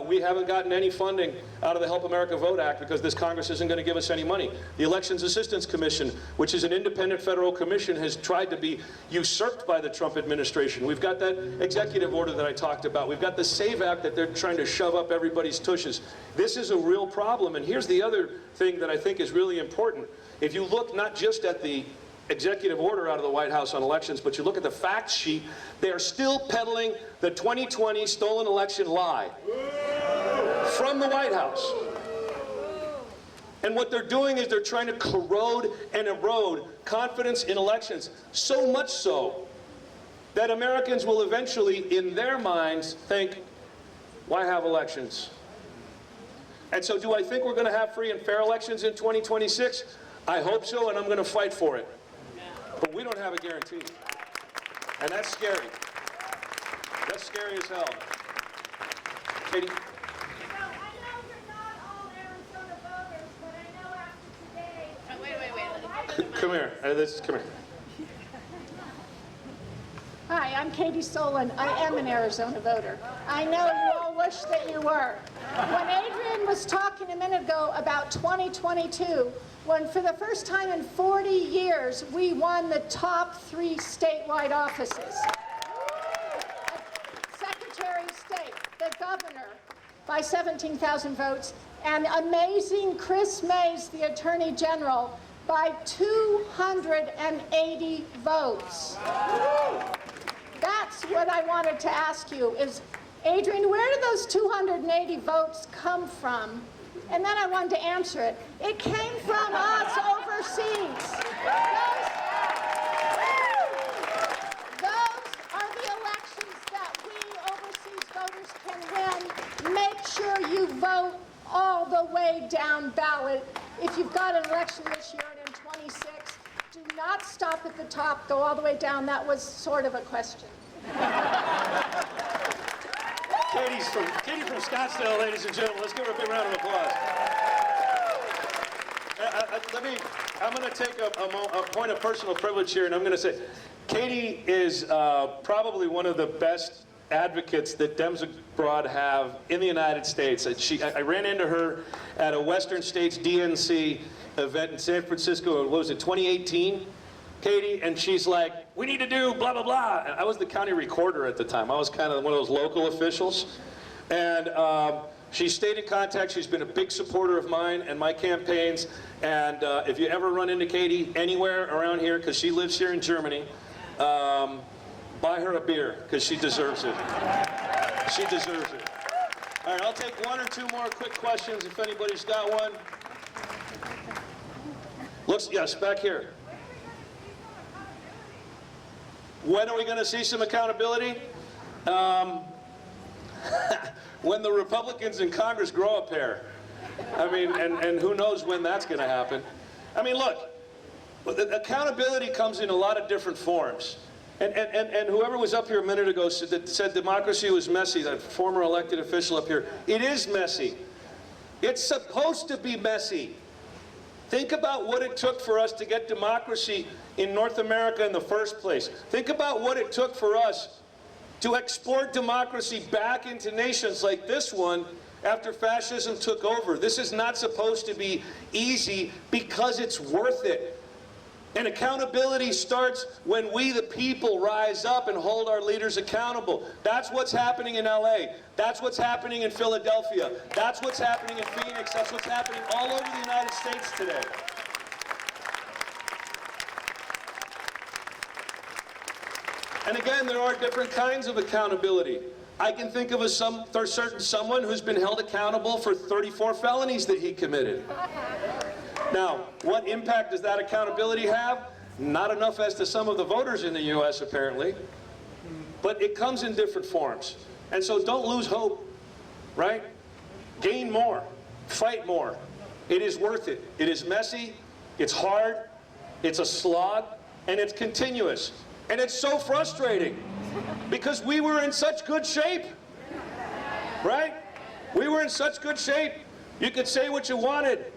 We haven't gotten any funding out of the Help America Vote Act because this Congress isn't going to give us any money. The Elections Assistance Commission, which is an independent federal commission, has tried to be usurped by the Trump administration. We've got that executive order that I talked about. We've got the SAVE Act that they're trying to shove up everybody's tushes. This is a real problem. And here's the other thing that I think is really important. If you look not just at the executive order out of the White House on elections, but you look at the fact sheet, they are still peddling the 2020 stolen election lie from the White House. And what they're doing is they're trying to corrode and erode confidence in elections, so much so that Americans will eventually, in their minds, think, why have elections? And so do I think we're going to have free and fair elections in 2026? I hope so, and I'm going to fight for it. But we don't have a guarantee. And that's scary. That's scary as hell. Katie? So I know you're not all Arizona voters, but I know after today. Wait. Come here. Come here. Hi, I'm Katie Solon. I am an Arizona voter. I know you all wish that you were. When Adrian was talking a minute ago about 2022, when for the first time in 40 years, we won the top 3 statewide offices. Secretary of State, the governor, by 17,000 votes, and amazing Chris Mays, the Attorney General, by 280 votes. That's what I wanted to ask you is, Adrian, where did those 280 votes come from? And then I wanted to answer it. It came from us overseas. Those are the elections that we overseas voters can win. Make sure you vote all the way down ballot. If you've got an election this year and in 26, do not stop at the top, go all the way down. That was sort of a question. Katie from Scottsdale, ladies and gentlemen. Let's give her a big round of applause. I'm going to take a point of personal privilege here, and I'm going to say, Katie is probably one of the best advocates that Dems Abroad have in the United States. I ran into her at a Western States DNC event in San Francisco, what was it, 2018, Katie? And she's like, we need to do blah, blah, blah. And I was the county recorder at the time. I was kind of one of those local officials. And she stayed in contact. She's been a big supporter of mine and my campaigns. And if you ever run into Katie anywhere around here, because she lives here in Germany, buy her a beer, because she deserves it. She deserves it. All right, I'll take one or two more quick questions if anybody's got one. Looks, yes, back here. When are we going to see some accountability? When the Republicans in Congress grow a pair. I mean, and who knows when that's going to happen. I mean, look, accountability comes in a lot of different forms. And whoever was up here a minute ago said democracy was messy, that former elected official up here. It is messy. It's supposed to be messy. Think about what it took for us to get democracy in North America in the first place. Think about what it took for us to export democracy back into nations like this one after fascism took over. This is not supposed to be easy because it's worth it. And accountability starts when we, the people, rise up and hold our leaders accountable. That's what's happening in LA. That's what's happening in Philadelphia. That's what's happening in Phoenix. That's what's happening all over the United States today. And again, there are different kinds of accountability. I can think of someone who's been held accountable for 34 felonies that he committed. Now, what impact does that accountability have? Not enough as to some of the voters in the U.S., apparently. But it comes in different forms. And so don't lose hope, right? Gain more. Fight more. It is worth it. It is messy. It's hard. It's a slog. And it's continuous. And it's so frustrating because we were in such good shape, right? We were in such good shape. You could say what you wanted.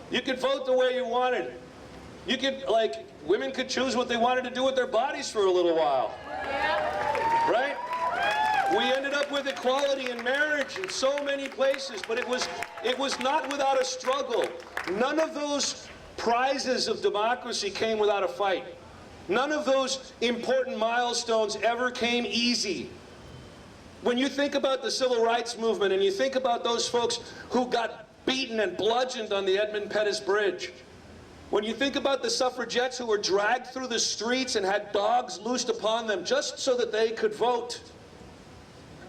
You could vote the way you wanted. You could, women could choose what they wanted to do with their bodies for a little while. Right? We ended up with equality in marriage in so many places, but it was not without a struggle. None of those prizes of democracy came without a fight. None of those important milestones ever came easy. When you think about the civil rights movement and you think about those folks who got beaten and bludgeoned on the Edmund Pettus Bridge, when you think about the suffragettes who were dragged through the streets and had dogs loosed upon them just so that they could vote.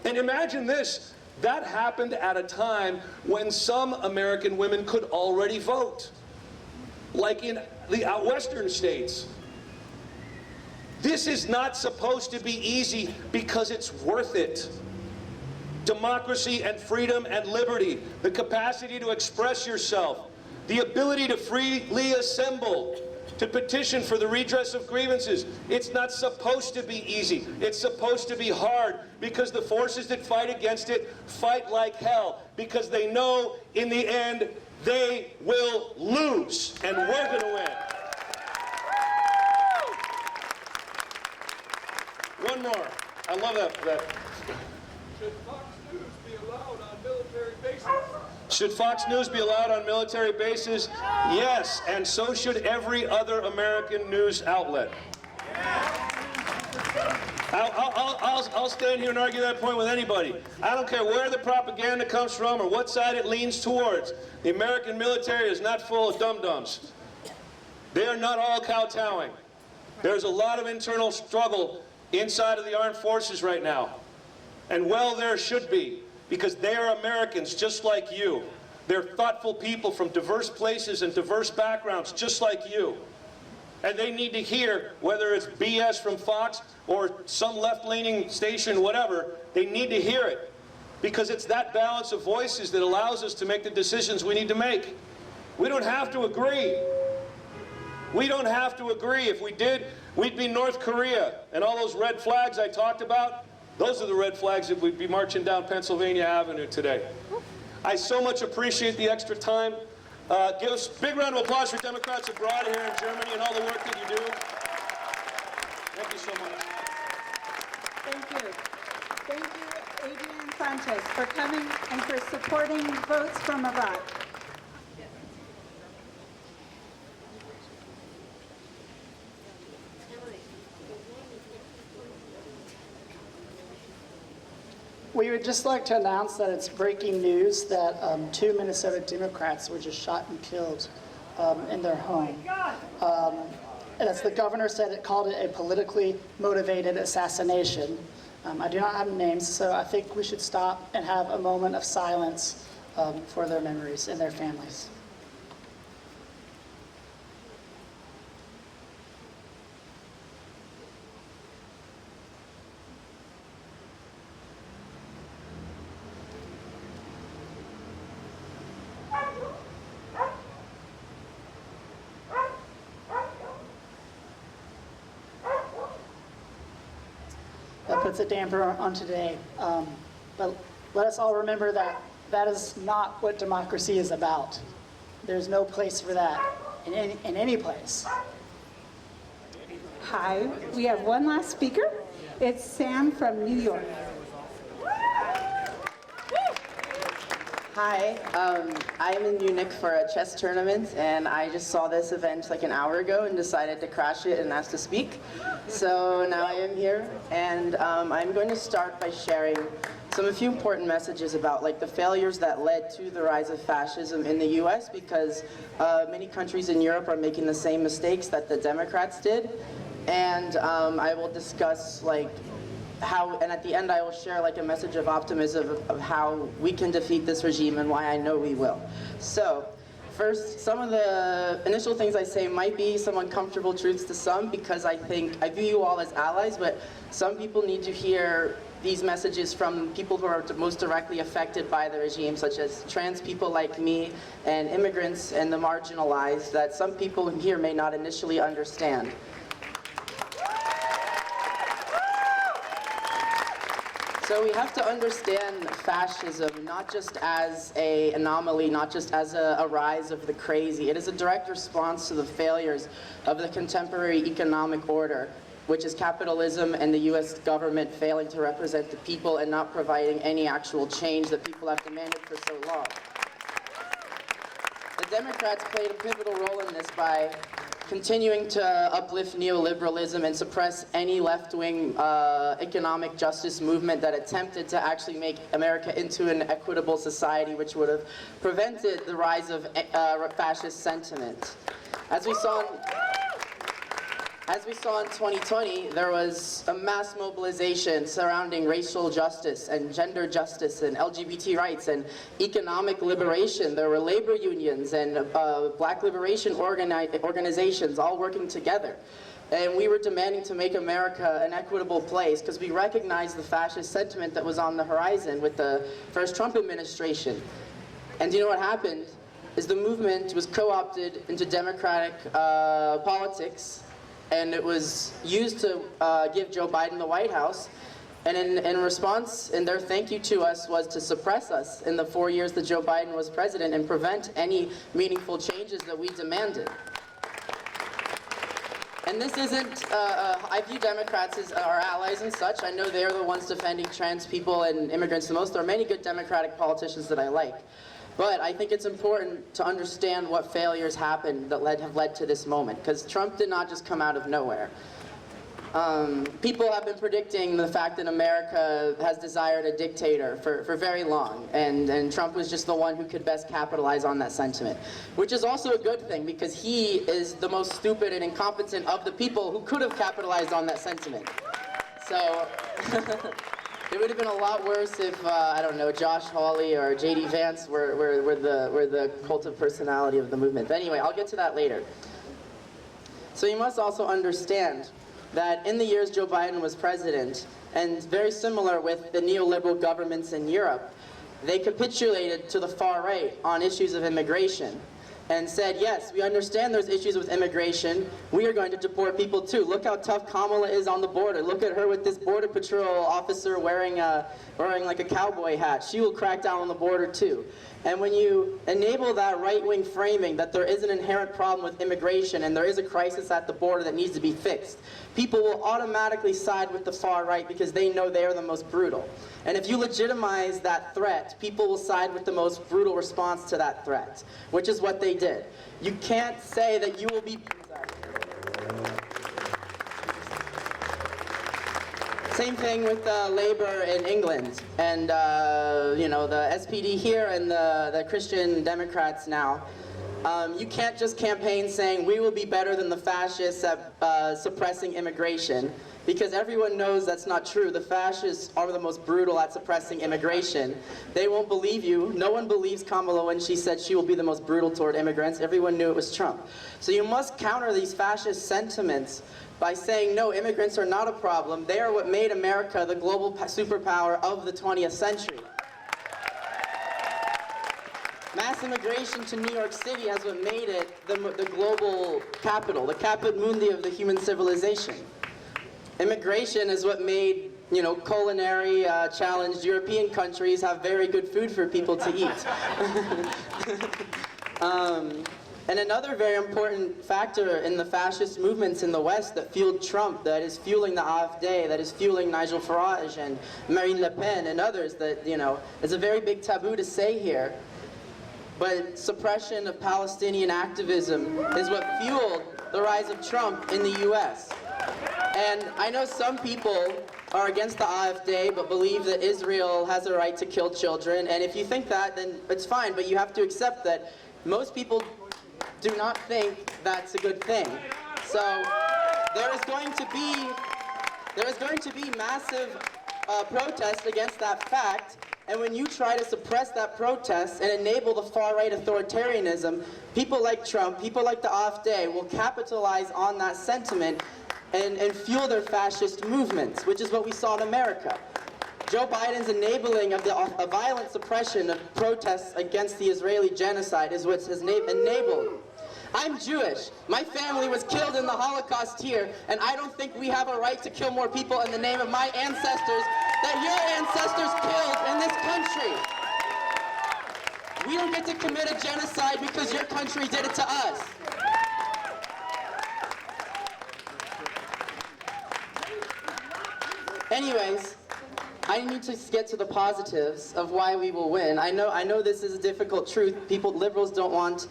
And imagine this, that happened at a time when some American women could already vote, like in the Western states. This is not supposed to be easy because it's worth it. Democracy and freedom and liberty, the capacity to express yourself, the ability to freely assemble, to petition for the redress of grievances. It's not supposed to be easy. It's supposed to be hard because the forces that fight against it fight like hell because they know in the end they will lose and we're going to win. One more. I love that. Should Fox News be allowed on military bases? Should Fox News be allowed on military bases? Yes, and so should every other American news outlet. I'll stand here and argue that point with anybody. I don't care where the propaganda comes from or what side it leans towards. The American military is not full of dum-dums. They are not all kowtowing. There's a lot of internal struggle inside of the armed forces right now. And well, there should be, because they are Americans just like you. They're thoughtful people from diverse places and diverse backgrounds just like you. And they need to hear, whether it's BS from Fox or some left-leaning station, whatever, they need to hear it. Because it's that balance of voices that allows us to make the decisions we need to make. We don't have to agree. We don't have to agree. If we did, we'd be North Korea. And all those red flags I talked about, those are the red flags that we'd be marching down Pennsylvania Avenue today. I so much appreciate the extra time. Give us a big round of applause for Democrats Abroad here in Germany and all the work that you do. Thank you so much. Thank you. Thank you, Adrian Fontes, for coming and for supporting votes from abroad. We would just like to announce that it's breaking news that 2 Minnesota Democrats were just shot and killed in their home. And as the governor said, it called it a politically motivated assassination. I do not have names, so I think we should stop and have a moment of silence for their memories and their families. That puts a damper on today. But let us all remember that that is not what democracy is about. There's no place for that in any place. Hi, we have one last speaker. It's Sam from New York. Hi, I'm in Munich for a chess tournament, and I just saw this event like an hour ago and decided to crash it and ask to speak. So now I am here, and I'm going to start by sharing a few important messages about like the failures that led to the rise of fascism in the U.S. because many countries in Europe are making the same mistakes that the Democrats did, and I will discuss like how, and at the end I will share like a message of optimism of how we can defeat this regime and why I know we will. So first, some of the initial things I say might be some uncomfortable truths to some because I view you all as allies, but some people need to hear these messages from people who are most directly affected by the regime, such as trans people like me and immigrants and the marginalized that some people here may not initially understand. So we have to understand fascism not just as an anomaly, not just as a rise of the crazy. It is a direct response to the failures of the contemporary economic order, which is capitalism and the U.S. government failing to represent the people and not providing any actual change that people have demanded for so long. The Democrats played a pivotal role in this by continuing to uplift neoliberalism and suppress any left-wing economic justice movement that attempted to actually make America into an equitable society, which would have prevented the rise of fascist sentiment. As we saw in 2020, there was a mass mobilization surrounding racial justice and gender justice and LGBT rights and economic liberation. There were labor unions and black liberation organizations all working together. And we were demanding to make America an equitable place because we recognized the fascist sentiment that was on the horizon with the first Trump administration. And do you know what happened? Is the movement was co-opted into democratic politics, and it was used to give Joe Biden the White House. And in response, and their thank you to us was to suppress us in the 4 years that Joe Biden was president and prevent any meaningful changes that we demanded. And this isn't, I view Democrats as our allies and such. I know they're the ones defending trans people and immigrants the most. There are many good Democratic politicians that I like. But I think it's important to understand what failures happened that have led to this moment, because Trump did not just come out of nowhere. People have been predicting the fact that America has desired a dictator for very long, and Trump was just the one who could best capitalize on that sentiment, which is also a good thing because he is the most stupid and incompetent of the people who could have capitalized on that sentiment. So it would have been a lot worse if, I don't know, Josh Hawley or J.D. Vance were the cult of personality of the movement. But anyway, I'll get to that later. So you must also understand that in the years Joe Biden was president, and very similar with the neoliberal governments in Europe, they capitulated to the far right on issues of immigration and said, yes, we understand there's issues with immigration. We are going to deport people too. Look how tough Kamala is on the border. Look at her with this border patrol officer wearing like a cowboy hat. She will crack down on the border too. And when you enable that right-wing framing that there is an inherent problem with immigration and there is a crisis at the border that needs to be fixed, people will automatically side with the far right because they know they are the most brutal. And if you legitimize that threat, people will side with the most brutal response to that threat, which is what they did. You can't say that you will be... Same thing with Labour in England, and you know, the SPD here and the Christian Democrats now. You can't just campaign saying we will be better than the fascists at suppressing immigration, because everyone knows that's not true. The fascists are the most brutal at suppressing immigration. They won't believe you. No one believes Kamala when she said she will be the most brutal toward immigrants. Everyone knew it was Trump. So you must counter these fascist sentiments by saying, no, immigrants are not a problem. They are what made America the global superpower of the 20th century. Mass immigration to New York City has what made it the global capital, the caput mundi of the human civilization. Immigration is what made, you know, culinary challenged European countries have very good food for people to eat. And another very important factor in the fascist movements in the West that fueled Trump, that is fueling the AfD, that is fueling Nigel Farage and Marine Le Pen and others, that, you know, is a very big taboo to say here. But suppression of Palestinian activism is what fueled the rise of Trump in the US. And I know some people are against the AfD but believe that Israel has a right to kill children. And if you think that, then it's fine, but you have to accept that most people do not think that's a good thing. So there is going to be massive protest against that fact. And when you try to suppress that protest and enable the far-right authoritarianism, people like Trump, people like the AfD will capitalize on that sentiment and fuel their fascist movements, which is what we saw in America. Joe Biden's enabling of a violent suppression of protests against the Israeli genocide is what has enabled. I'm Jewish. My family was killed in the Holocaust here, and I don't think we have a right to kill more people in the name of my ancestors that your ancestors killed in this country. We don't get to commit a genocide because your country did it to us. Anyways, I need to get to the positives of why we will win. I know this is a difficult truth. Liberals don't want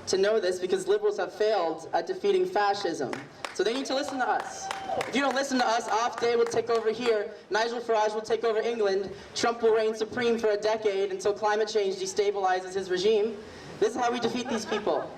to know this because liberals have failed at defeating fascism. So they need to listen to us. If you don't listen to us, AfD will take over here, Nigel Farage will take over England, Trump will reign supreme for a decade until climate change destabilizes his regime. This is how we defeat these people.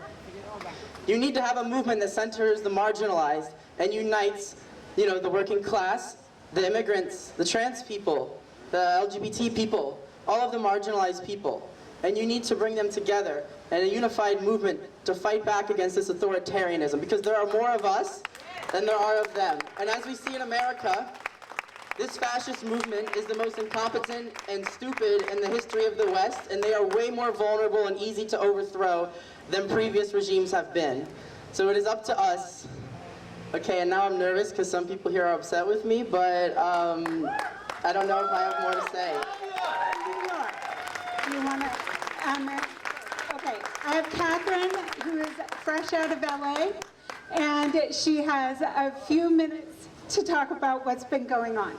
You need to have a movement that centers the marginalized and unites, you know, the working class, the immigrants, the trans people, the LGBT people, all of the marginalized people. And you need to bring them together in a unified movement to fight back against this authoritarianism, because there are more of us than there are of them. And as we see in America, this fascist movement is the most incompetent and stupid in the history of the West, and they are way more vulnerable and easy to overthrow than previous regimes have been. So it is up to us. Okay, and now I'm nervous because some people here are upset with me, but I don't know if I have more to say. You want to, okay, I have Catherine, who is fresh out of LA, and she has a few minutes to talk about what's been going on.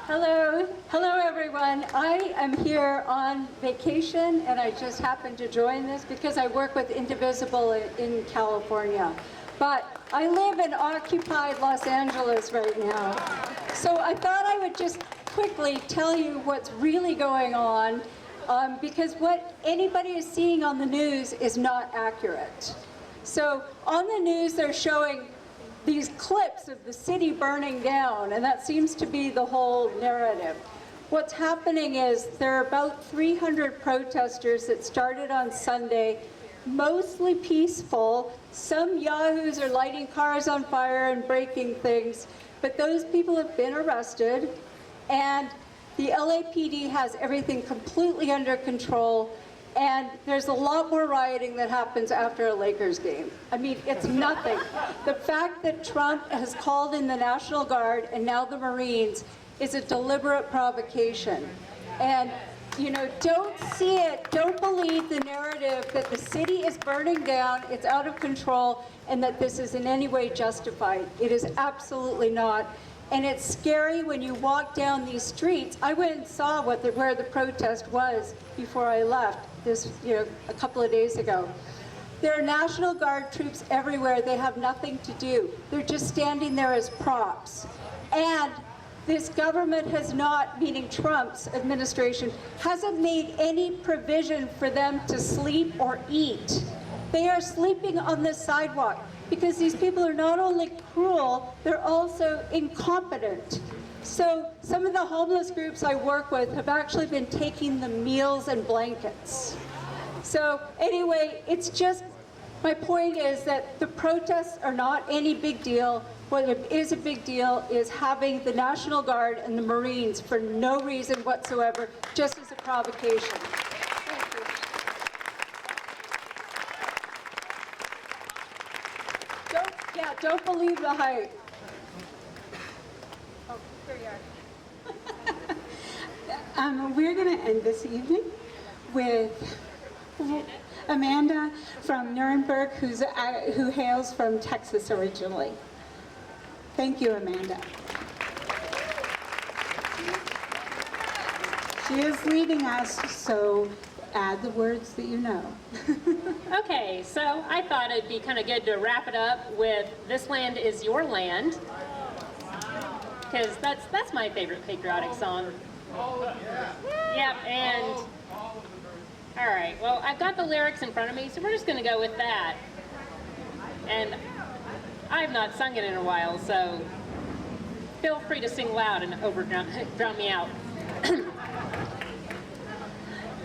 Hello everyone. I am here on vacation, and I just happened to join this because I work with Indivisible in California. But I live in occupied Los Angeles right now. So I thought I would just quickly tell you what's really going on, because what anybody is seeing on the news is not accurate. So on the news, they're showing these clips of the city burning down, and that seems to be the whole narrative. What's happening is there are about 300 protesters that started on Sunday, mostly peaceful. Some yahoos are lighting cars on fire and breaking things, but those people have been arrested, and the LAPD has everything completely under control, and there's a lot more rioting that happens after a Lakers game. I mean, it's nothing. The fact that Trump has called in the National Guard and now the Marines is a deliberate provocation. And, you know, don't see it, don't believe the narrative that the city is burning down, it's out of control, and that this is in any way justified. It is absolutely not. And it's scary when you walk down these streets. I went and saw where the protest was before I left this, a couple of days ago. There are National Guard troops everywhere. They have nothing to do. They're just standing there as props. And this government has not, meaning Trump's administration, hasn't made any provision for them to sleep or eat. They are sleeping on the sidewalk because these people are not only cruel, they're also incompetent. So some of the homeless groups I work with have actually been taking the meals and blankets. So anyway, it's just, my point is that the protests are not any big deal. What is a big deal is having the National Guard and the Marines for no reason whatsoever, just as a provocation. Thank you. Don't believe the hype. Oh, here you are. We're going to end this evening with Amanda from Nuremberg, who hails from Texas originally. Thank you, Amanda. She is leading us, so add the words that you know. Okay, so I thought it'd be kind of good to wrap it up with "This Land Is Your Land," because that's my favorite patriotic song. Yep, and all right, well, I've got the lyrics in front of me, so we're just going to go with that. And I've not sung it in a while, so feel free to sing loud and drown me out.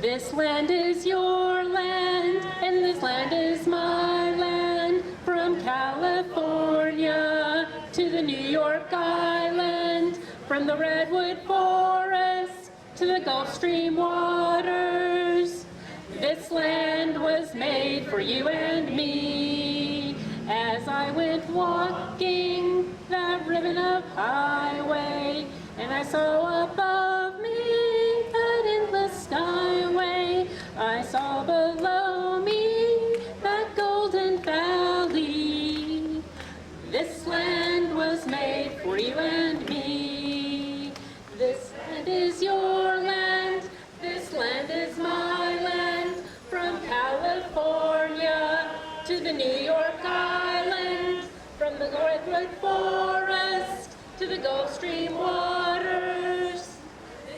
This land is your land, and this land is my land. From California to the New York Island, from the Redwood Forest to the Gulf Stream waters. This land was made for you and me. As I went walking that ribbon of highway, and I saw above me that endless skyway, I saw below me that golden valley. This land was made for you and me. This land is your land, this land is my land. From California to the New York Island, from the Redwood Forest to the Gulf Stream waters.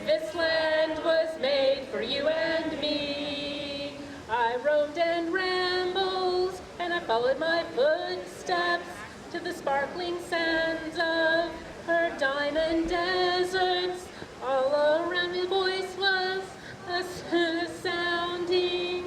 This land was made for you and me. I roamed and rambled, and I followed my footsteps to the sparkling sands of her diamond deserts. All around me voice was a sounding.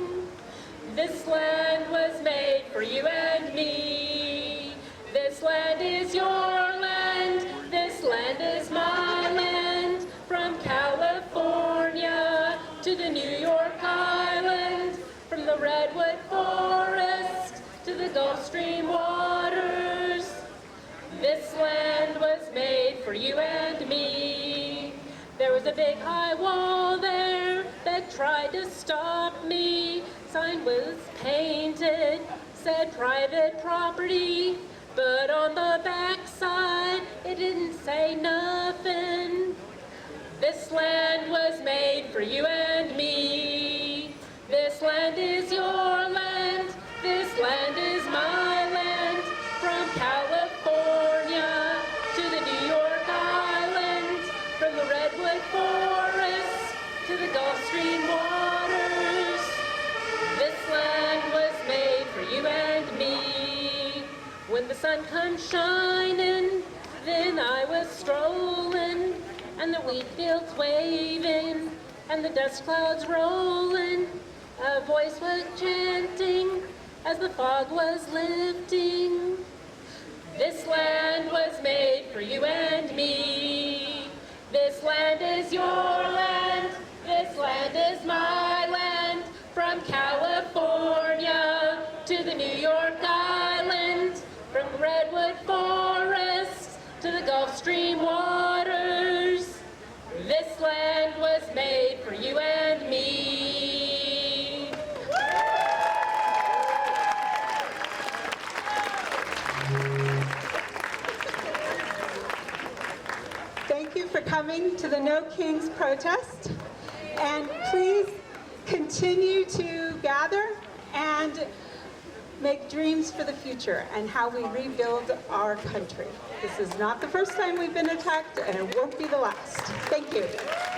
This land was made for you and me. This land is your land, this land is my land. From California to the New York Island, from the Redwood Forest to the Gulf Stream waters. This land was made for you and me. There was a big high wall there that tried to stop me. Sign was painted, said private property, but on the back side it didn't say nothing. This land was made for you and me. This land is your land, this land is my land. From California to the New York Island, from the Redwood Forest to the Gulf Stream waters. This land was made for you and me. When the sun comes shining, then I was strolling, and the wheat fields waving, and the dust clouds rolling. A voice was chanting as the fog was lifting. This land was made for you and me. This land is your land, this land is my land. From California to the New York Island, from the Redwood Forest to the Gulf Stream waters. This land was made for you and me. Thank you for coming to the No Kings protest, and please continue to gather and make dreams for the future and how we rebuild our country. This is not the first time we've been attacked, and it won't be the last. Thank you.